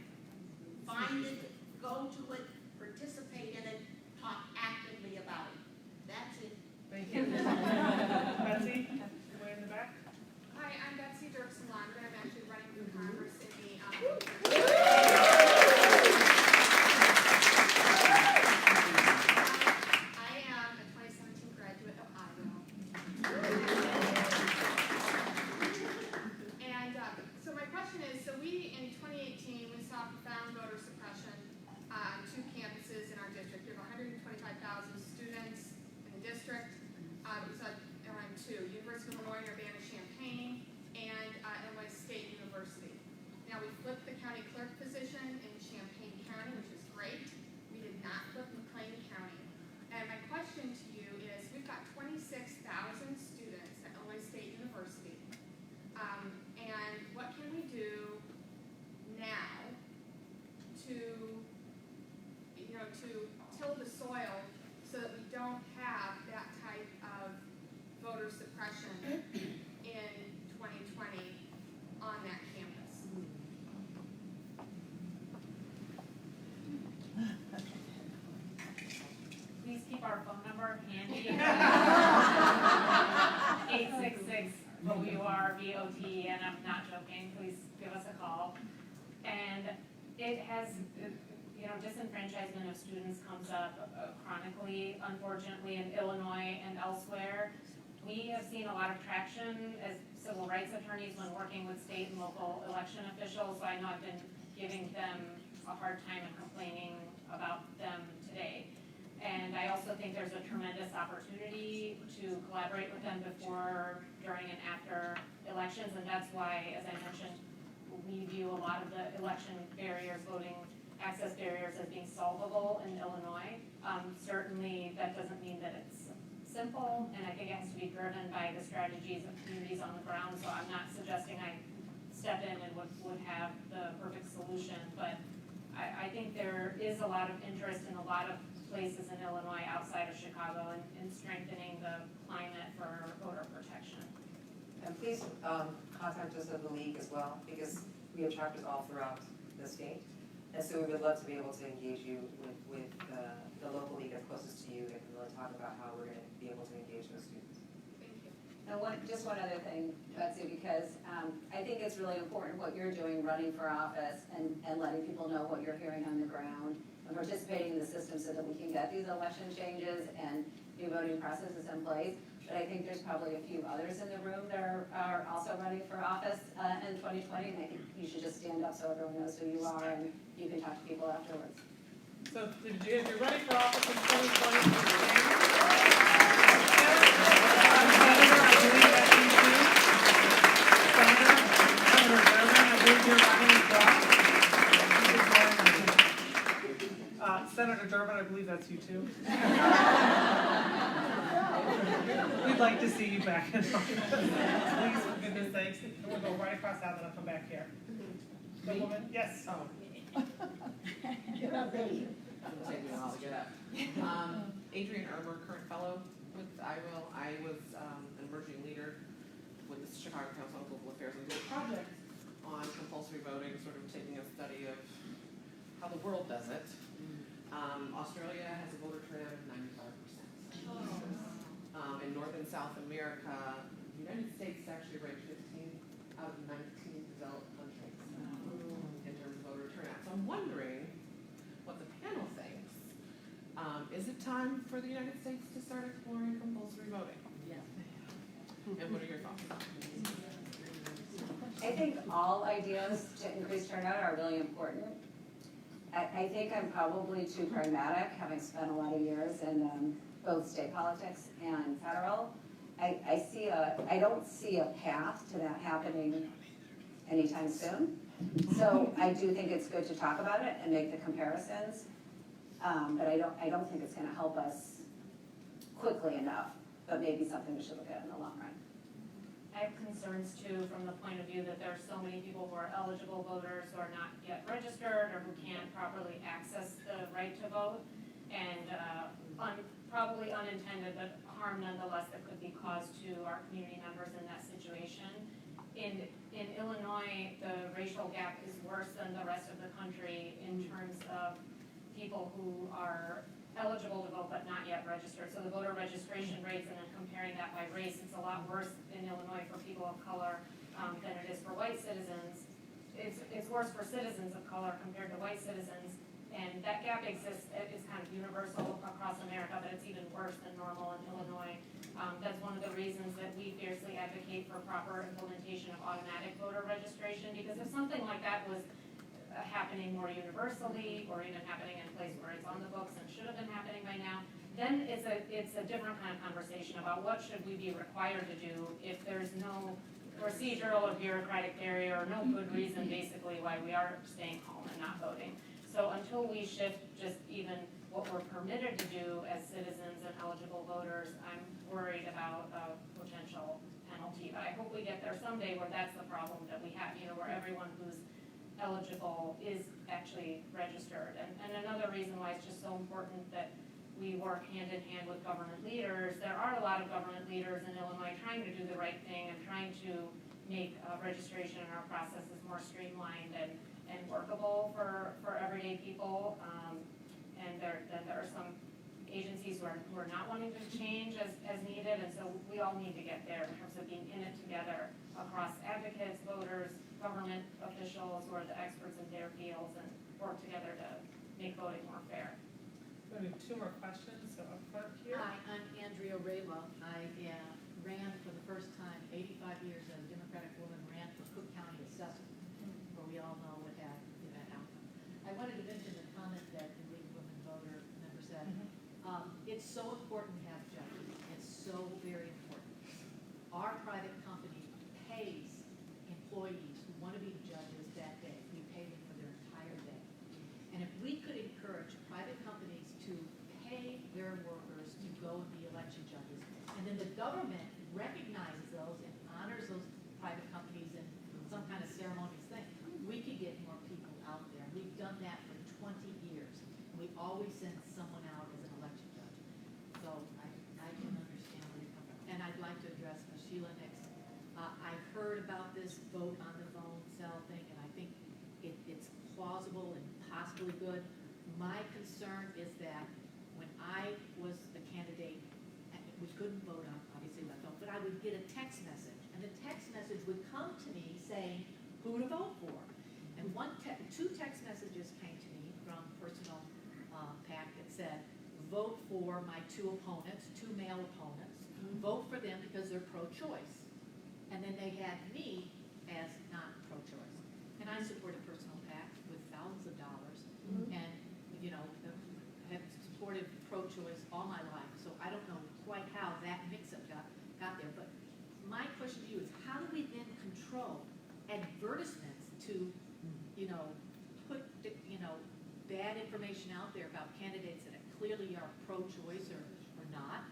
Find it, go to it, participate in it, talk actively about it. That's it. Thank you. Betsy, way in the back. Hi, I'm Betsy Dirksen-Lander. I'm actually running for Congress in the, I am a 2017 graduate of Iowa. And so my question is, so we, in 2018, we saw profound voter suppression on 2 campuses in our district. We have 125,000 students in the district. We saw around 2, University of Illinois, Urbana-Champaign, and Illinois State University. Now, we flipped the county clerk position in Champaign County, which is great. We did not flip McLean County. And my question to you is, we've got 26,000 students at Illinois State University. And what can we do now to, to till the soil so that we don't have that type of voter suppression in 2020 on that campus? Please keep our phone number handy. 866-VOUR-VOT, and I'm not joking, please give us a call. And it has, disenfranchisement of students comes up chronically, unfortunately, in Illinois and elsewhere. We have seen a lot of traction as civil rights attorneys when working with state and local election officials, so I know I've been giving them a hard time and complaining about them today. And I also think there's a tremendous opportunity to collaborate with them before, during, and after elections, and that's why, as I mentioned, we view a lot of the election barriers, voting access barriers, as being solvable in Illinois. Certainly, that doesn't mean that it's simple, and I think it has to be driven by the strategies of communities on the ground, so I'm not suggesting I step in and would have the perfect solution, but I think there is a lot of interest in a lot of places in Illinois outside of Chicago in strengthening the climate for voter protection. And please contact us at the league as well, because we have chapters all throughout the state. And so we would love to be able to engage you with the local league that's closest to you and really talk about how we're going to be able to engage those students. Thank you. And just one other thing, Betsy, because I think it's really important what you're doing running for office and letting people know what you're hearing on the ground and participating in the system so that we can get these election changes and new voting processes in place. But I think there's probably a few others in the room that are also running for office in 2020, and I think you should just stand up so everyone knows who you are and you can talk to people afterwards. So if you're running for office in 2020, Senator, I believe that's you too. Senator Durbin, I believe you're running as well. Senator Durbin, I believe that's you too. We'd like to see you back in office. Please, for goodness sakes, we'll go right across that, then I'll come back here. The woman, yes. Oh. Get up, baby. It'll take me a while to get up. Adrian Ermer, current fellow with IWIL. I was an emerging leader with the Chicago Council on Global Affairs and did a project on compulsory voting, sort of taking a study of how the world does it. Australia has a voter turnout of 95%. In North and South America, the United States is actually ranked 15 out of 19 developed countries in terms of voter turnout. So I'm wondering what the panel thinks. Is it time for the United States to start exploring compulsory voting? Yeah. And what are your thoughts? I think all ideas to increase turnout are really important. I think I'm probably too pragmatic, having spent a lot of years in both state politics and federal. I don't see a path to that happening anytime soon. So I do think it's good to talk about it and make the comparisons. But I don't think it's gonna help us quickly enough, but maybe something we should look at in the long run. I have concerns too, from the point of view that there are so many people who are eligible voters who are not yet registered or who can't properly access the right to vote. And probably unintended, but harm nonetheless that could be caused to our community members in that situation. In Illinois, the racial gap is worse than the rest of the country in terms of people who are eligible to vote but not yet registered. So the voter registration rates, and then comparing that by race, it's a lot worse in Illinois for people of color than it is for white citizens. It's worse for citizens of color compared to white citizens. And that gap exists, it's kind of universal across America, but it's even worse than normal in Illinois. That's one of the reasons that we fiercely advocate for proper implementation of automatic voter registration, because if something like that was happening more universally, or even happening in a place where it's on the books and should have been happening by now, then it's a different kind of conversation about what should we be required to do if there's no procedural or bureaucratic barrier or no good reason basically why we are staying home and not voting. So until we shift just even what we're permitted to do as citizens and eligible voters, I'm worried about a potential penalty. But I hope we get there someday where that's the problem that we have, where everyone who's eligible is actually registered. And another reason why it's just so important that we work hand in hand with government leaders. There are a lot of government leaders in Illinois trying to do the right thing and trying to make registration in our processes more streamlined and workable for everyday people. And there are some agencies who are not wanting to change as needed, and so we all need to get there in terms of being in it together across advocates, voters, government officials who are the experts in their fields, and work together to make voting more fair. We have two more questions, so up front here. Hi, I'm Andrea Rayla. I ran for the first time, 85 years as a Democratic woman, ran for Cook County Assessor, where we all know what that outcome. I wanted to mention the comment that the League of Women Voter member said. It's so important to have judges. It's so very important. Our private company pays employees who want to be judges that day. We pay them for their entire day. And if we could encourage private companies to pay their workers to go and be election judges, and then the government recognizes those and honors those private companies in some kind of ceremonious thing, we could get more people out there. We've done that for 20 years. We always send someone out as an election judge. So I can understand where you come from. And I'd like to address Sheila next. I heard about this vote on the phone cell thing, and I think it's plausible and possibly good. My concern is that when I was the candidate, we couldn't vote on, obviously, by phone, but I would get a text message, and the text message would come to me saying who to vote for. And two text messages came to me from personal PAC that said, vote for my two male opponents, vote for them because they're pro-choice. And then they had me as not pro-choice. And I support a personal PAC with thousands of dollars. And, advertisements to, put, bad information out there about candidates that clearly are pro-choice or not,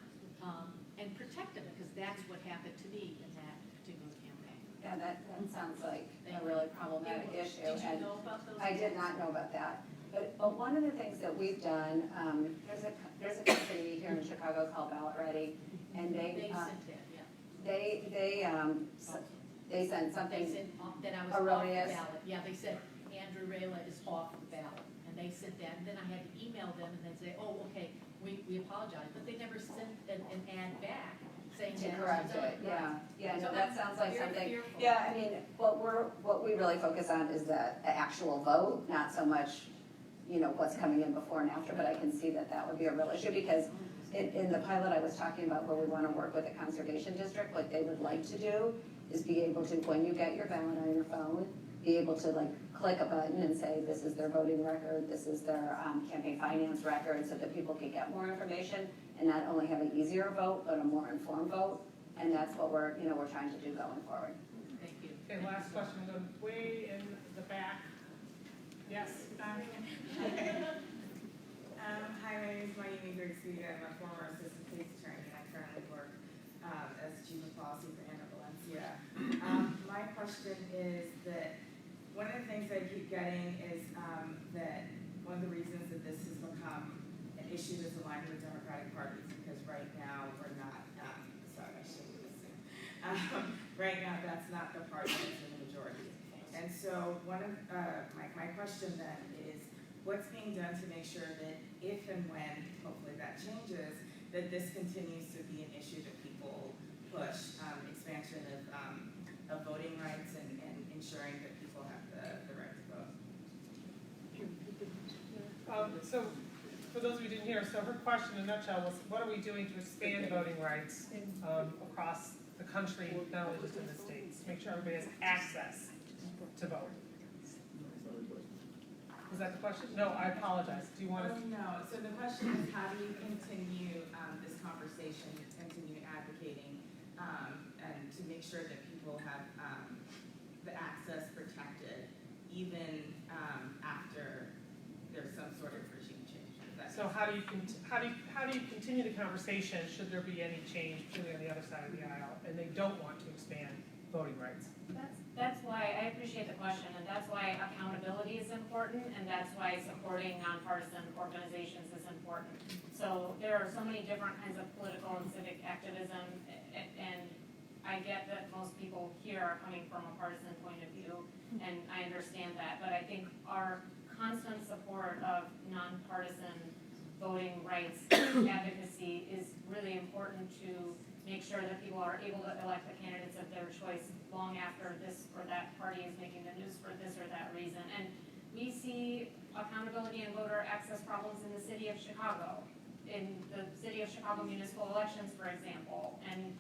and protect them, because that's what happened to me in that particular campaign. Yeah, that sounds like a really problematic issue. Did you and know about those? I did not know about that. But one of the things that we've done, there's a company here in Chicago called Ballot Ready, and They sent it, yeah. they sent something. They said that I was off the erroneous. ballot. Yeah, they said Andrew Rayla is off the ballot, and they sent that, and then I had to email them and then say, oh, okay, we apologize, but they never sent an ad back saying To that. correct was it, done. yeah, no, So that sounds like very something. fearful. Yeah, I mean, what we really focus on is the actual vote, not so much, what's coming in before and after, but I can see that would be a real issue, because in the pilot I was talking about, where we want to work with the conservation district, what they would like to do is be able to, when you get your ballot on your phone, be able to click a button and say, this is their voting record, this is their campaign finance record, so that people can get more information and not only have an easier vote, but a more informed vote. And that's what we're trying to do going forward. Thank you. Okay, last question, we're going way in the back. Yes? Hi, my name is Miami Grigsby. I'm a former assistant police attorney. I currently work as chief of policy for Anna Valencia. My question is that one of the things I keep getting is that one of the reasons that this has become an issue that's aligned with Democratic parties, because right now we're not, sorry, I shouldn't listen. Right now that's not the party that's in the majority. And so one of my question then is, what's being done to make sure that if and when, hopefully that changes, that this continues to be an issue that people push, expansion of voting rights and ensuring that people have the right to vote? So, for those of you who didn't hear, so her question in a nutshell was, what are we doing to expand voting rights across the country, not only just in the states, make sure everybody has access to vote? Was that the question? No, I apologize. Do you want to? No, so the question is, how do you continue this conversation, continue advocating, and to make sure that people have the access protected, even after there's some sort of regime change? So how do you continue the conversation should there be any change, particularly on the other side of the aisle, and they don't want to expand voting rights? That's why I appreciate the question, and that's why accountability is important, and that's why supporting nonpartisan organizations is important. So there are so many different kinds of political and civic activism, and I get that most people here are coming from a partisan point of view, and I understand that, but I think our constant support of nonpartisan voting rights advocacy is really important to make sure that people are able to elect the candidates of their choice long after this or that party is making the news for this or that reason. And we see accountability and voter access problems in the city of Chicago, in the city of Chicago municipal elections, for example, and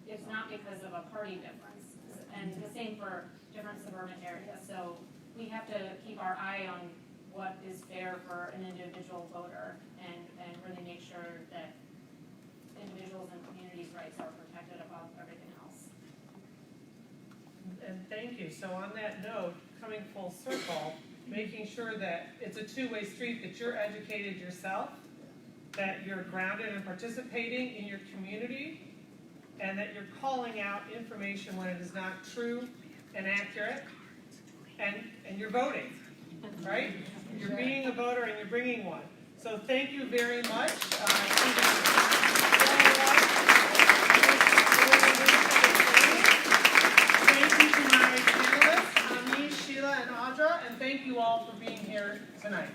it's not because of a party difference. And the same for different suburban areas. So we have to keep our eye on what is fair for an individual voter and really make sure that individuals and communities' rights are protected above everything else. And thank you. So on that note, coming full circle, making sure that it's a two-way street, that you're educated yourself, that you're grounded and participating in your community, and that you're calling out information when it is not true and accurate, and you're voting, right? You're being a voter and you're bringing one. So thank you very much. Thank you to my panelists, Amish, Sheila, and Audra, and thank you all for being here tonight.